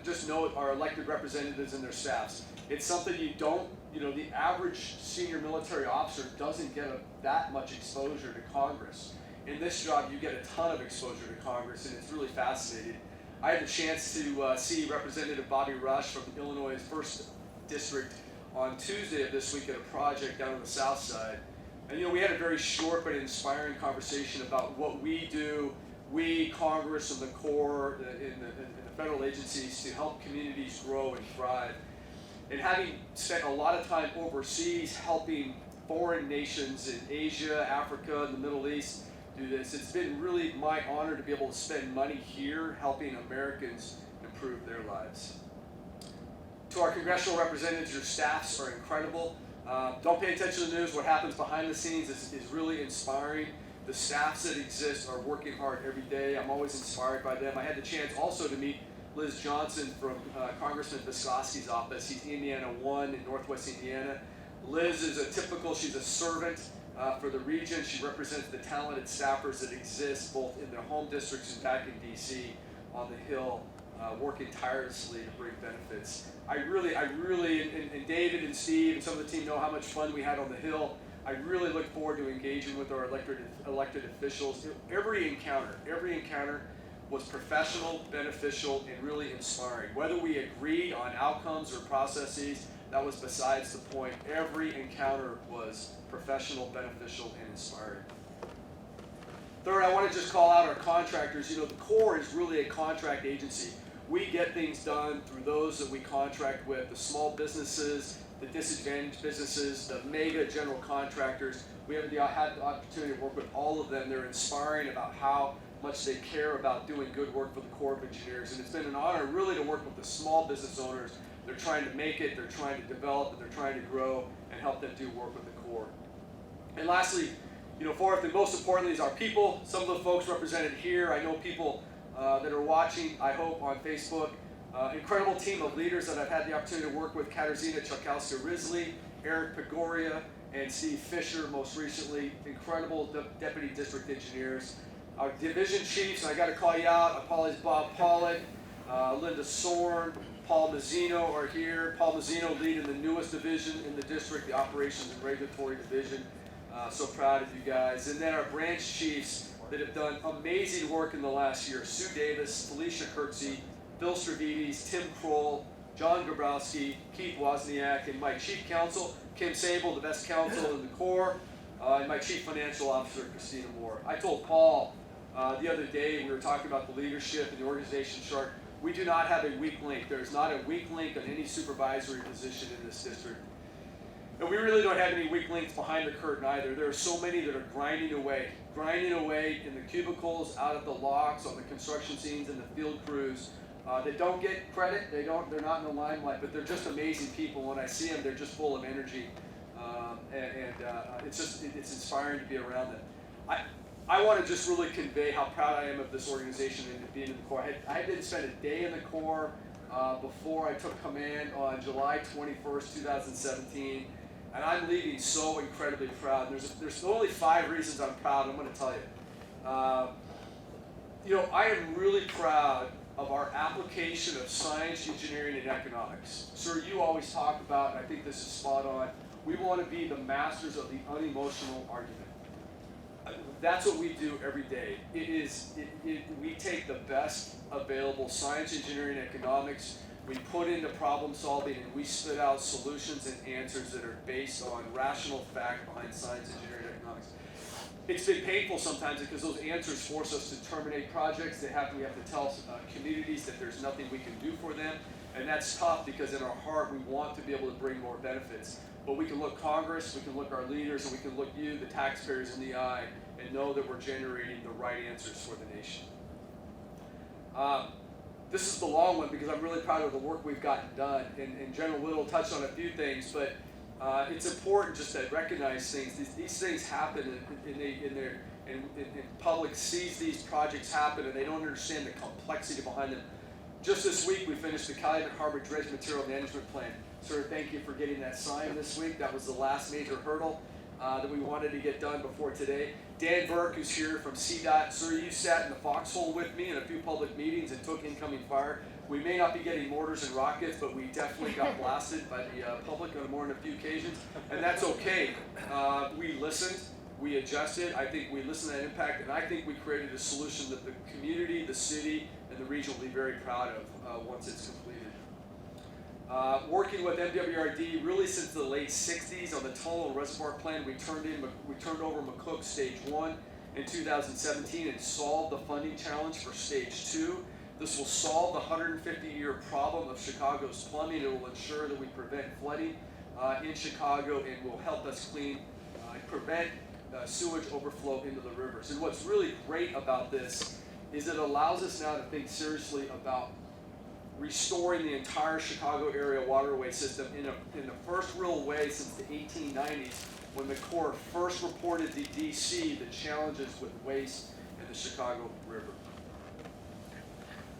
just note our elected representatives and their staffs. It's something the average senior military officer doesn't get that much exposure to Congress. In this job, you get a ton of exposure to Congress, and it's really fascinating. I had the chance to see Representative Bobby Rush from Illinois' 1st District on Tuesday of this week at a project down on the south side. And we had a very short but inspiring conversation about what we do, we, Congress and the Corps, in the federal agencies, to help communities grow and thrive. And having spent a lot of time overseas helping foreign nations in Asia, Africa, and the Middle East do this, it's been really my honor to be able to spend money here helping Americans improve their lives. To our congressional representatives, your staffs are incredible. Don't pay attention to the news. What happens behind the scenes is really inspiring. The staffs that exist are working hard every day. I'm always inspired by them. I had the chance also to meet Liz Johnson from Congressman Viscoski's office. He's Indiana 1 in Northwest Indiana. Liz is she's a servant for the region. She represents the talented staffers that exist both in their home districts and back in DC on the Hill, working tirelessly to bring benefits. I really, and David and Steve and some of the team know how much fun we had on the Hill. I really look forward to engaging with our elected officials. Every encounter was professional, beneficial, and really inspiring. Whether we agreed on outcomes or processes, that was besides the point. Every encounter was professional, beneficial, and inspiring. Third, I want to just call out our contractors. The Corps is really a contract agency. We get things done through those that we contract with, the small businesses, the disadvantaged businesses, the mega general contractors. We had the opportunity to work with all of them. They're inspiring about how much they care about doing good work for the Corps of Engineers. And it's been an honor really to work with the small business owners. They're trying to make it, they're trying to develop, and they're trying to grow and help them do work with the Corps. And lastly, fourth and most importantly is our people. Some of the folks represented here, I know people that are watching, I hope, on Facebook. Incredible team of leaders that I've had the opportunity to work with: Katarzyna Czakowska-Risley, Eric Pagoria, and Steve Fisher most recently. Incredible deputy district engineers. Our division chiefs, and I got to call you out, I apologize, Bob Pollock, Linda Sorn, Paul Mazzino are here. Paul Mazzino leading the newest division in the district, the Operations and Regulatory Division. So proud of you guys. And then our branch chiefs that have done amazing work in the last year: Sue Davis, Felicia Kirksey, Bill Stravides, Tim Kroll, John Gabrowski, Keith Wozniak, and my chief counsel, Kim Sable, the best counsel in the Corps, and my chief financial officer, Christina Moore. I told Paul the other day, we were talking about the leadership and the organization chart. We do not have a weak link. There's not a weak link on any supervisory position in this district. And we really don't have any weak links behind the curtain either. There are so many that are grinding away in the cubicles, out at the locks, on the construction scenes, and the field crews. They don't get credit. They're not in the limelight, but they're just amazing people. When I see them, they're just full of energy, it's inspiring to be around them. I want to just really convey how proud I am of this organization and being in the Corps. I didn't spend a day in the Corps before I took command on July 21st, 2017, and I'm leaving so incredibly proud. There's only 5 reasons I'm proud. I'm going to tell you. I am really proud of our application of science, engineering, and economics. Sir, you always talk about, and I think this is spot on, we want to be the masters of the unemotional argument. That's what we do every day. We take the best available science, engineering, and economics, we put into problem solving, and we spit out solutions and answers that are based on rational fact behind science, engineering, and economics. It's been painful sometimes because those answers force us to terminate projects. We have to tell communities that there's nothing we can do for them. And that's tough because in our heart we want to be able to bring more benefits. But we can look Congress, we can look our leaders, and we can look you, the taxpayers, in the eye and know that we're generating the right answers for the nation. This is the long one because I'm really proud of the work we've gotten done. And General Whittle touched on a few things, but it's important just to recognize things. These things happen, and public sees these projects happen, and they don't understand the complexity behind them. Just this week, we finished the Calumet Harbor Dredge Material Management Plan. Sir, thank you for getting that signed this week. That was the last major hurdle that we wanted to get done before today. Dan Burke, who's here from CDOT. Sir, you sat in the foxhole with me in a few public meetings and took incoming fire. We may not be getting mortars and rockets, but we definitely got blasted by the public on more than a few occasions, and that's okay. We listened, we adjusted. I think we listened to that impact, and I think we created a solution that the community, the city, and the region will be very proud of once it's completed. Working with MWRD really since the late 60s on the tunnel and reservoir plan, we turned over McCook Stage 1 in 2017 and solved the funding challenge for Stage 2. This will solve the 150-year problem of Chicago's plumbing. It will ensure that we prevent flooding in Chicago and will help us prevent sewage overflow into the rivers. And what's really great about this is it allows us now to think seriously about restoring the entire Chicago area waterway system in the first real way since the 1890s, when the Corps first reported to DC the challenges with waste in the Chicago River.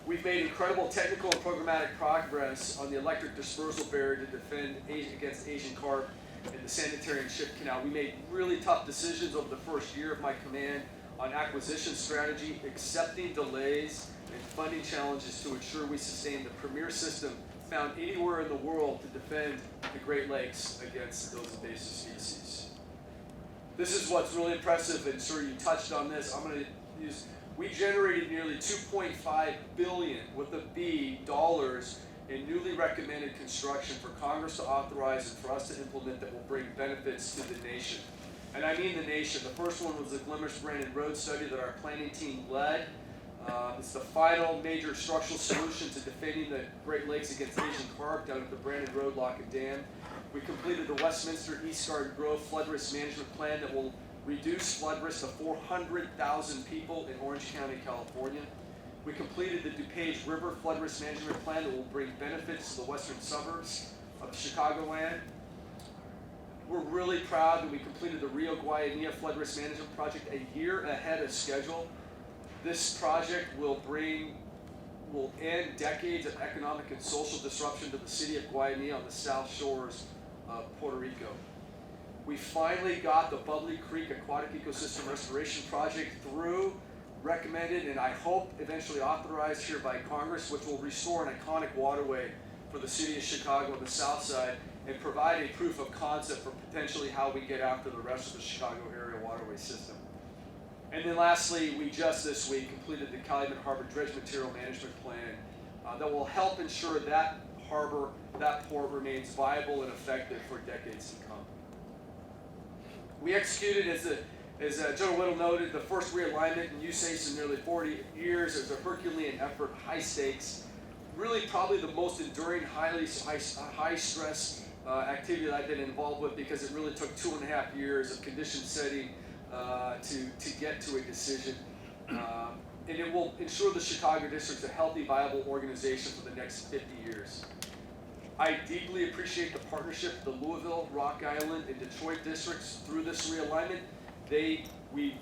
We've made incredible technical and programmatic progress on the electric dispersal barrier to defend against Asian carp in the sanitary and ship canal. We made really tough decisions over the first year of my command on acquisition strategy, accepting delays and funding challenges to ensure we sustain the premier system found anywhere in the world to defend the Great Lakes against those invasive species. This is what's really impressive, and sir, you touched on this. I'm going to use. We generated nearly $2.5 billion with a B dollars in newly recommended construction for Congress to authorize and for us to implement that will bring benefits to the nation. And I mean the nation. The first one was the Glimmers-Brandon Road study that our planning team led. It's the final major structural solution to defending the Great Lakes against Asian carp down at the Brandon Road Lock and Dam. We completed the Westminster East Garden Grove Flood Risk Management Plan that will reduce flood risk to 400,000 people in Orange County, California. We completed the DuPage River Flood Risk Management Plan that will bring benefits to the western suburbs of Chicagoland. We're really proud that we completed the Rio Guaianilla Flood Risk Management Project a year ahead of schedule. This project will end decades of economic and social disruption to the city of Guaianilla on the south shores of Puerto Rico. We finally got the Bubbly Creek Aquatic Ecosystem Restoration Project through, recommended, and I hope eventually authorized here by Congress, which will restore an iconic waterway for the city of Chicago on the south side and provide a proof of concept for potentially how we get after the rest of the Chicago area waterway system. And then lastly, we just this week completed the Calumet Harbor Dredge Material Management Plan that will help ensure that harbor, that port remains viable and effective for decades to come. We executed, as General Whittle noted, the first realignment in USACE in nearly 40 years. It was a Herculean effort, high stakes, really probably the most enduring, high stress activity that I've been involved with, because it really took 2.5 years of condition setting to get to a decision. And it will ensure the Chicago District's a healthy, viable organization for the next 50 years. I deeply appreciate the partnership of the Louisville, Rock Island, and Detroit districts through this realignment. We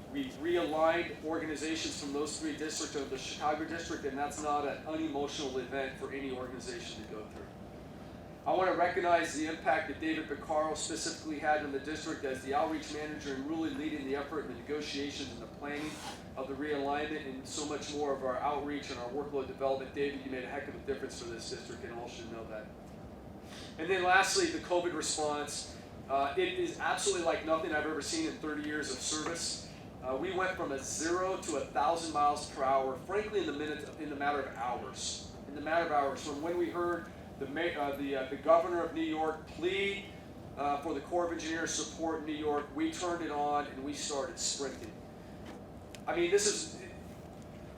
realigned organizations from those three districts of the Chicago District, and that's not an unemotional event for any organization to go through. I want to recognize the impact that David Beccaro specifically had in the district as the outreach manager and really leading the effort in the negotiations and the planning of the realignment and so much more of our outreach and our workload development. David, you made a heck of a difference for this district, and all should know that. And then lastly, the COVID response. It is absolutely like nothing I've ever seen in 30 years of service. We went from a 0 to 1,000 miles per hour, frankly, in the matter of hours. In the matter of hours, from when we heard the governor of New York plead for the Corps of Engineers support in New York, we turned it on and we started sprinting. I mean,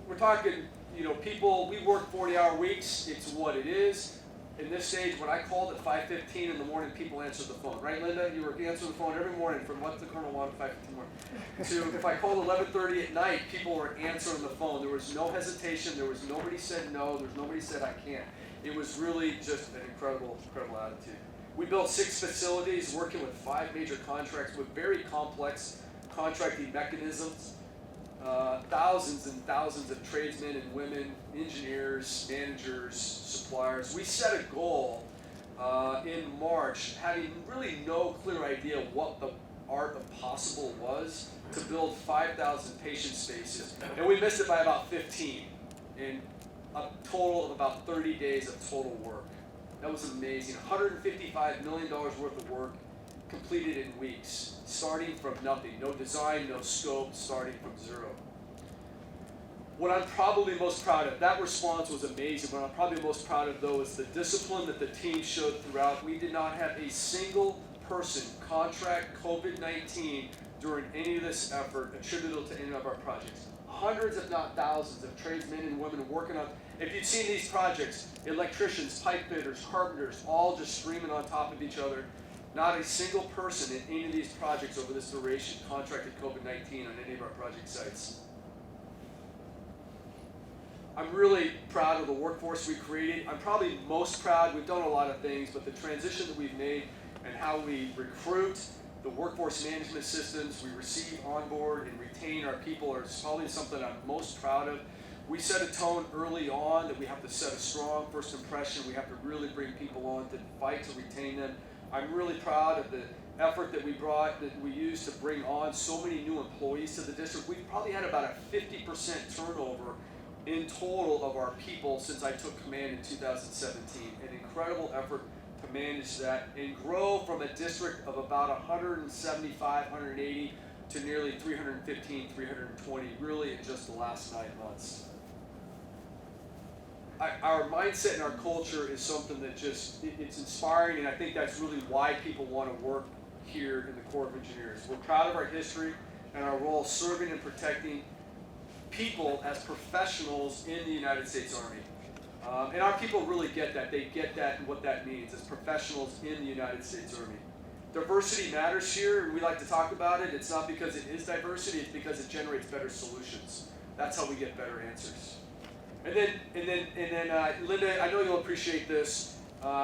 we're talking, people, we work 40-hour weeks. It's what it is. In this stage, when I called at 5:15 in the morning, people answered the phone. Right, Linda? You were answering the phone every morning from what the Colonel wanted at 5:15 morning. To if I called 11:30 at night, people were answering the phone. There was no hesitation. There was nobody said no. There was nobody said I can't. It was really just an incredible, incredible attitude. We built 6 facilities, working with 5 major contracts with very complex contracting mechanisms. Thousands and thousands of tradesmen and women, engineers, managers, suppliers. We set a goal in March, having really no clear idea what the art of possible was, to build 5,000 patient spaces. And we missed it by about 15 in a total of about 30 days of total work. That was amazing. $155 million worth of work completed in weeks, starting from nothing. No design, no scope, starting from zero. What I'm probably most proud of, that response was amazing. What I'm probably most proud of, though, is the discipline that the team showed throughout. We did not have a single person contract COVID-19 during any of this effort attributable to any of our projects. Hundreds, if not thousands, of tradesmen and women working on. If you've seen these projects, electricians, pipe fitters, carpenters, all just screaming on top of each other. Not a single person in any of these projects over this duration contracted COVID-19 on any of our project sites. I'm really proud of the workforce we created. I'm probably most proud, we've done a lot of things, but the transition that we've made and how we recruit, the workforce management systems we receive, onboard, and retain our people is probably something I'm most proud of. We set a tone early on that we have to set a strong first impression. We have to really bring people on to fight to retain them. I'm really proud of the effort that we used to bring on so many new employees to the district. We've probably had about a 50% turnover in total of our people since I took command in 2017. An incredible effort to manage that and grow from a district of about 175, 180 to nearly 315, 320, really in just the last 9 months. Our mindset and our culture is something that it's inspiring, and I think that's really why people want to work here in the Corps of Engineers. We're proud of our history and our role serving and protecting people as professionals in the United States Army. And our people really get that. They get that and what that means as professionals in the United States Army. Diversity matters here, and we like to talk about it. It's not because it is diversity, it's because it generates better solutions. That's how we get better answers. And then, Linda, I know you'll appreciate this.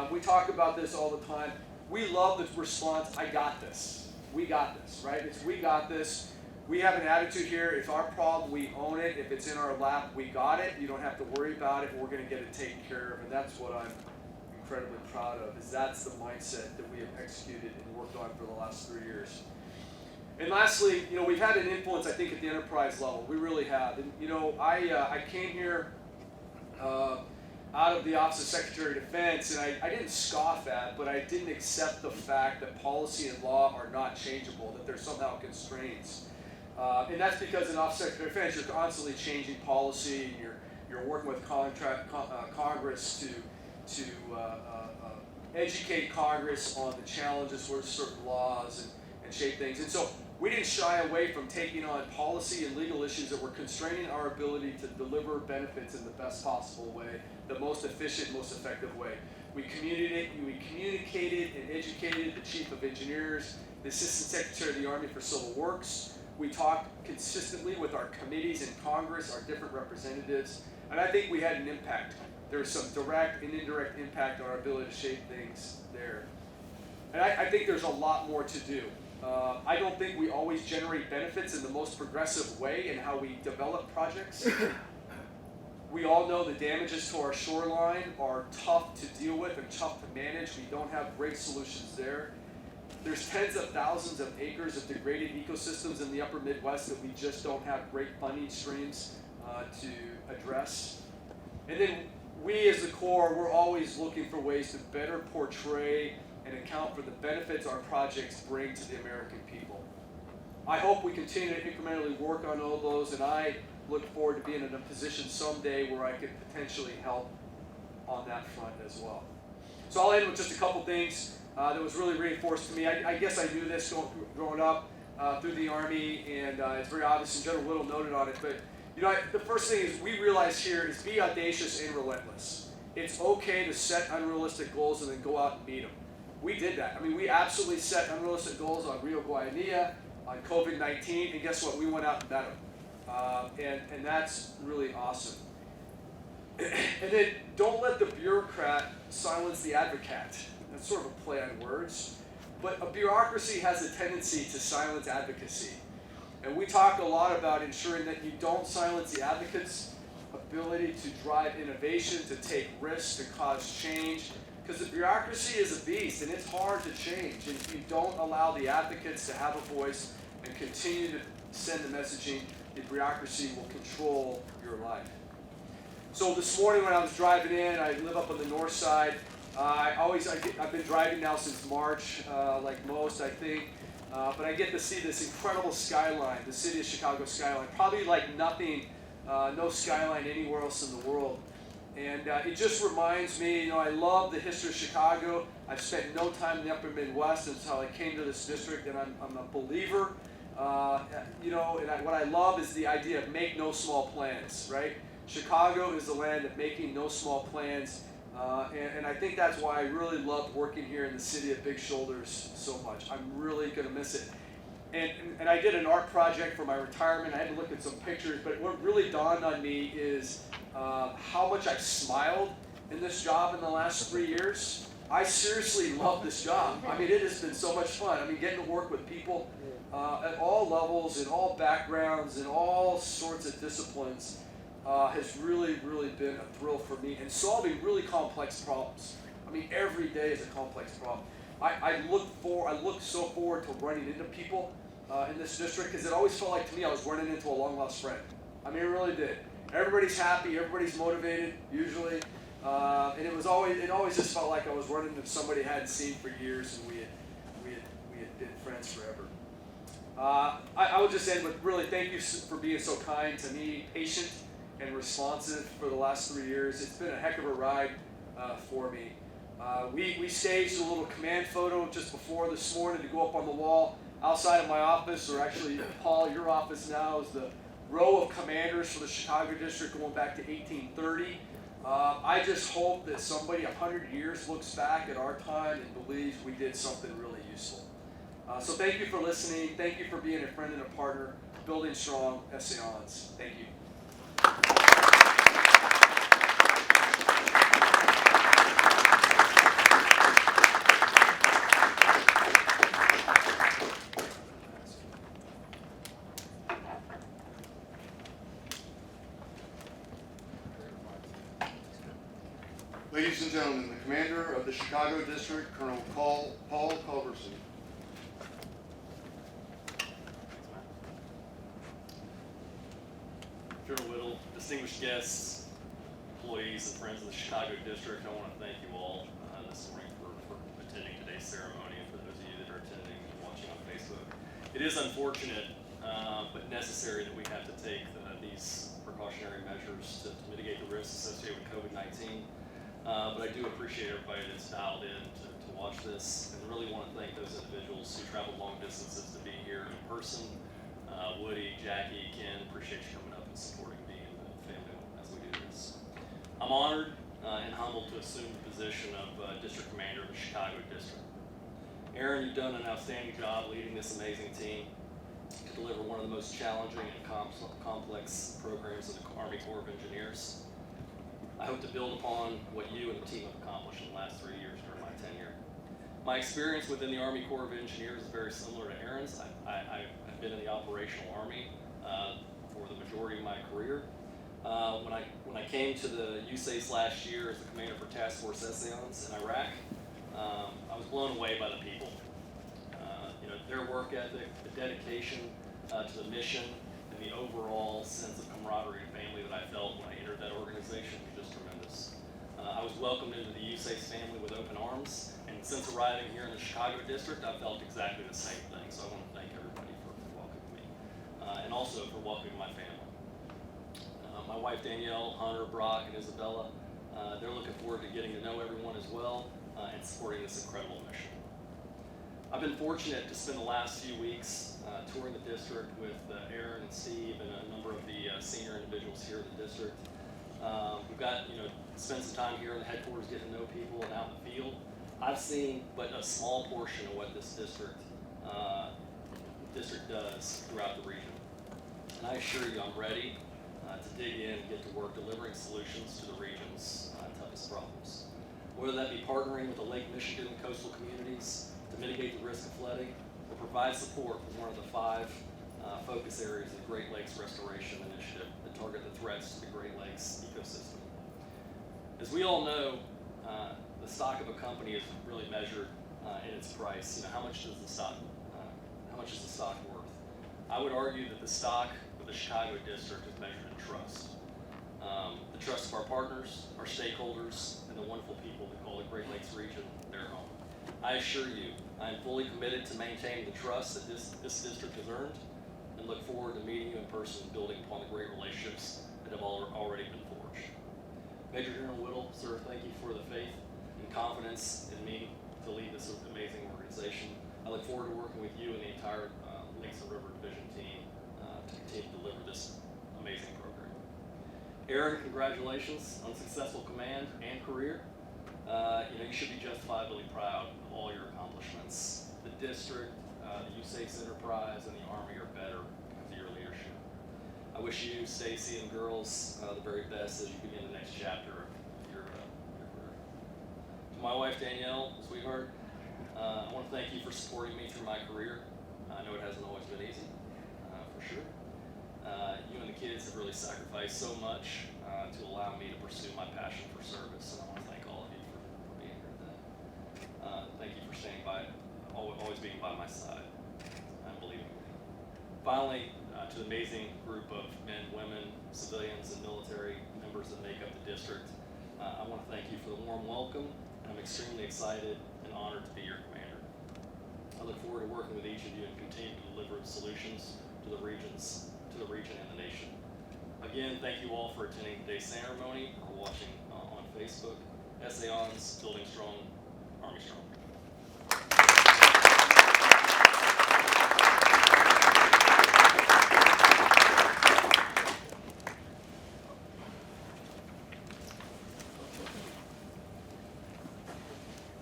We talk about this all the time. We love the response, I got this. We got this, right? It's we got this. We have an attitude here, if our problem, we own it. If it's in our lap, we got it. You don't have to worry about it. We're going to get it taken care of. And that's what I'm incredibly proud of, is that's the mindset that we have executed and worked on for the last 3 years. And lastly, we've had an influence, I think, at the enterprise level. We really have. And, I came here out of the Office of Secretary of Defense, and I didn't scoff at, but I didn't accept the fact that policy and law are not changeable, that there's somehow constraints. And that's because in Office of Secretary of Defense, you're constantly changing policy, and you're working with Congress to educate Congress on the challenges for certain laws and shape things. And so we didn't shy away from taking on policy and legal issues that were constraining our ability to deliver benefits in the best possible way, the most efficient, most effective way. We communicated and educated the Chief of Engineers, the Assistant Secretary of the Army for Civil Works. We talked consistently with our committees in Congress, our different representatives, and I think we had an impact. There was some direct and indirect impact on our ability to shape things there. And I think there's a lot more to do. I don't think we always generate benefits in the most progressive way in how we develop projects. We all know the damages to our shoreline are tough to deal with and tough to manage. We don't have great solutions there. There's tens of thousands of acres of degraded ecosystems in the upper Midwest that we just don't have great funding streams to address. And then we as the Corps, we're always looking for ways to better portray and account for the benefits our projects bring to the American people. I hope we continue to incrementally work on all those, and I look forward to being in a position someday where I could potentially help on that front as well. So I'll end with just a couple things that was really reinforced to me. I guess I knew this growing up through the Army, and it's very obvious, and General Whittle noted on it, but the first thing is we realize here is be audacious and relentless. It's okay to set unrealistic goals and then go out and meet them. We did that. We absolutely set unrealistic goals on Rio Guaianilla, on COVID-19, and guess what? We went out and met them. And that's really awesome. And then don't let the bureaucrat silence the advocate. That's sort of a play on words. But a bureaucracy has a tendency to silence advocacy. And we talk a lot about ensuring that you don't silence the advocate's ability to drive innovation, to take risks, to cause change. Because the bureaucracy is a beast, and it's hard to change. And if you don't allow the advocates to have a voice and continue to send the messaging, the bureaucracy will control your life. So this morning when I was driving in, I live up on the north side. I've been driving now since March, like most, I think. But I get to see this incredible skyline, the city of Chicago skyline, probably like nothing no skyline anywhere else in the world. And it just reminds me, I love the history of Chicago. I've spent no time in the upper Midwest until I came to this district, and I'm a believer. What I love is the idea of make no small plans, right? Chicago is the land of making no small plans. And I think that's why I really loved working here in the city of Big Shoulders so much. I'm really going to miss it. And I did an art project for my retirement. I had to look at some pictures, but what really dawned on me is how much I've smiled in this job in the last 3 years. I seriously love this job. I mean, it has been so much fun. I mean, getting to work with people at all levels, in all backgrounds, in all sorts of disciplines has really, really been a thrill for me. And solving really complex problems. I mean, every day is a complex problem. I look so forward to running into people in this district because it always felt like to me I was running into a long lost friend. I mean, it really did. Everybody's happy, everybody's motivated, usually, and it always just felt like I was running into somebody I hadn't seen for years, and we had been friends forever. I will just end with really thank you for being so kind to me, patient and responsive for the last 3 years. It's been a heck of a ride for me. We staged a little command photo just before this morning to go up on the wall outside of my office, or actually, Paul, your office now is the row of commanders for the Chicago district going back to 1830. I just hope that somebody 100 years looks back at our time and believes we did something really useful. So thank you for listening. Thank you for being a friend and a partner. Building strong, Essaons. Thank you. Ladies and gentlemen, the commander of the Chicago District, Colonel Paul Culberson. General Whittle, distinguished guests, employees, and friends of the Chicago District, I want to thank you all this morning for attending today's ceremony, and for those of you that are attending and watching on Facebook. It is unfortunate but necessary that we have to take these precautionary measures to mitigate the risks associated with COVID-19. But I do appreciate everybody that's dialed in to watch this, and really want to thank those individuals who traveled long distances to be here in person. Woody, Jackie, Ken, appreciate you coming up and supporting me and the family as we do this. I'm honored and humbled to assume the position of District Commander of the Chicago District. Aaron, you've done an outstanding job leading this amazing team to deliver one of the most challenging and complex programs of the Army Corps of Engineers. I hope to build upon what you and the team have accomplished in the last 3 years during my tenure. My experience within the Army Corps of Engineers is very similar to Aaron's. I've been in the operational Army for the majority of my career. When I came to the USACE last year as the commander for Task Force Essaons in Iraq, I was blown away by the people. Their work ethic, the dedication to the mission, and the overall sense of camaraderie and family that I felt when I entered that organization was just tremendous. I was welcomed into the USACE family with open arms, and since arriving here in the Chicago district, I felt exactly the same thing. So I want to thank everybody for welcoming me, and also for welcoming my family. My wife Danielle, Hunter, Brock, and Isabella, they're looking forward to getting to know everyone as well and supporting this incredible mission. I've been fortunate to spend the last few weeks touring the district with Aaron and Steve and a number of the senior individuals here in the district. We've got, spend some time here in the headquarters getting to know people and out in the field. I've seen but a small portion of what this district does throughout the region. And I assure you I'm ready to dig in and get to work delivering solutions to the region's toughest problems. Whether that be partnering with the Lake Michigan coastal communities to mitigate the risk of flooding, or provide support for one of the 5 focus areas of the Great Lakes Restoration Initiative that target the threats to the Great Lakes ecosystem. As we all know, the stock of a company is really measured in its price. How much is the stock worth? I would argue that the stock of the Chicago district is measured in trust. The trust of our partners, our stakeholders, and the wonderful people that call the Great Lakes region their home. I assure you, I am fully committed to maintaining the trust that this district has earned, and and look forward to meeting you in person and building upon the great relationships that have already been forged. Major General Whittle, sir, thank you for the faith and confidence in me to lead this amazing organization. I look forward to working with you and the entire Lakes and River Division team to continue to deliver this amazing program. Aaron, congratulations on successful command and career. You should be justifiably proud of all your accomplishments. The district, the USACE enterprise, and the Army are better because of your leadership. I wish you, Stacy, and girls the very best as you begin the next chapter of your career. To my wife, Danielle, sweetheart, I want to thank you for supporting me through my career. I know it hasn't always been easy, for sure. You and the kids have really sacrificed so much to allow me to pursue my passion for service, and I want to thank all of you for being here today. Thank you for staying by, always being by my side and believing in me. Finally, to the amazing group of men, women, civilians, and military members that make up the district, I want to thank you for the warm welcome. I'm extremely excited and honored to be your commander. I look forward to working with each of you and continue to deliver solutions to the region and the nation. Again, thank you all for attending today's ceremony or watching on Facebook. SAON's Building Strong, Army Strong.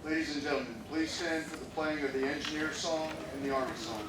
Ladies and gentlemen, please stand for the playing of the engineer song and the Army song.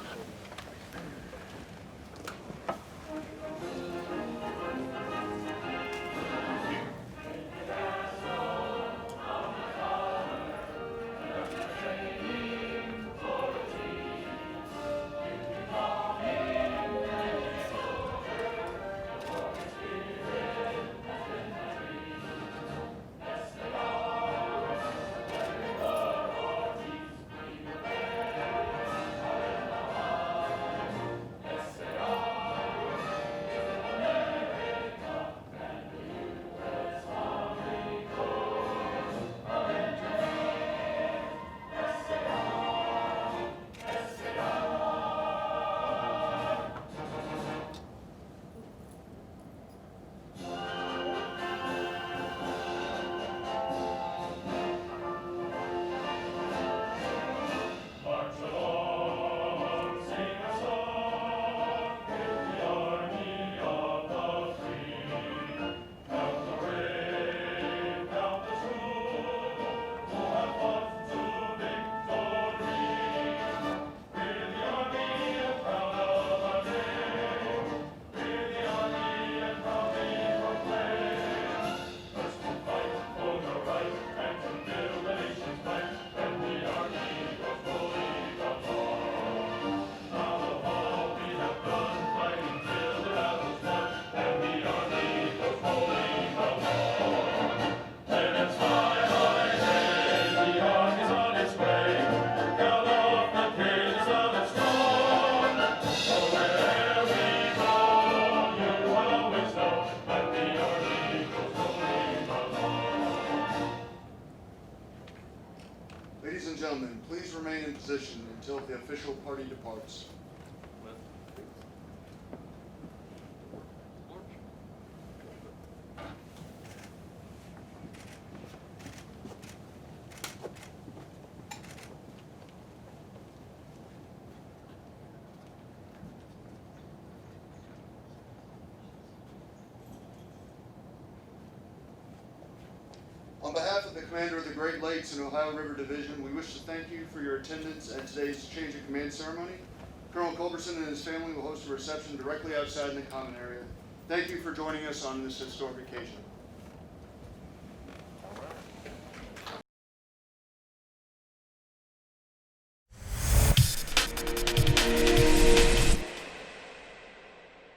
Ladies and gentlemen, please remain in position until the official party departs. On behalf of the Commander of the Great Lakes and Ohio River Division, we wish to thank you for your attendance at today's change of command ceremony. Colonel Culberson and his family will host a reception directly outside in the common area. Thank you for joining us on this historic occasion.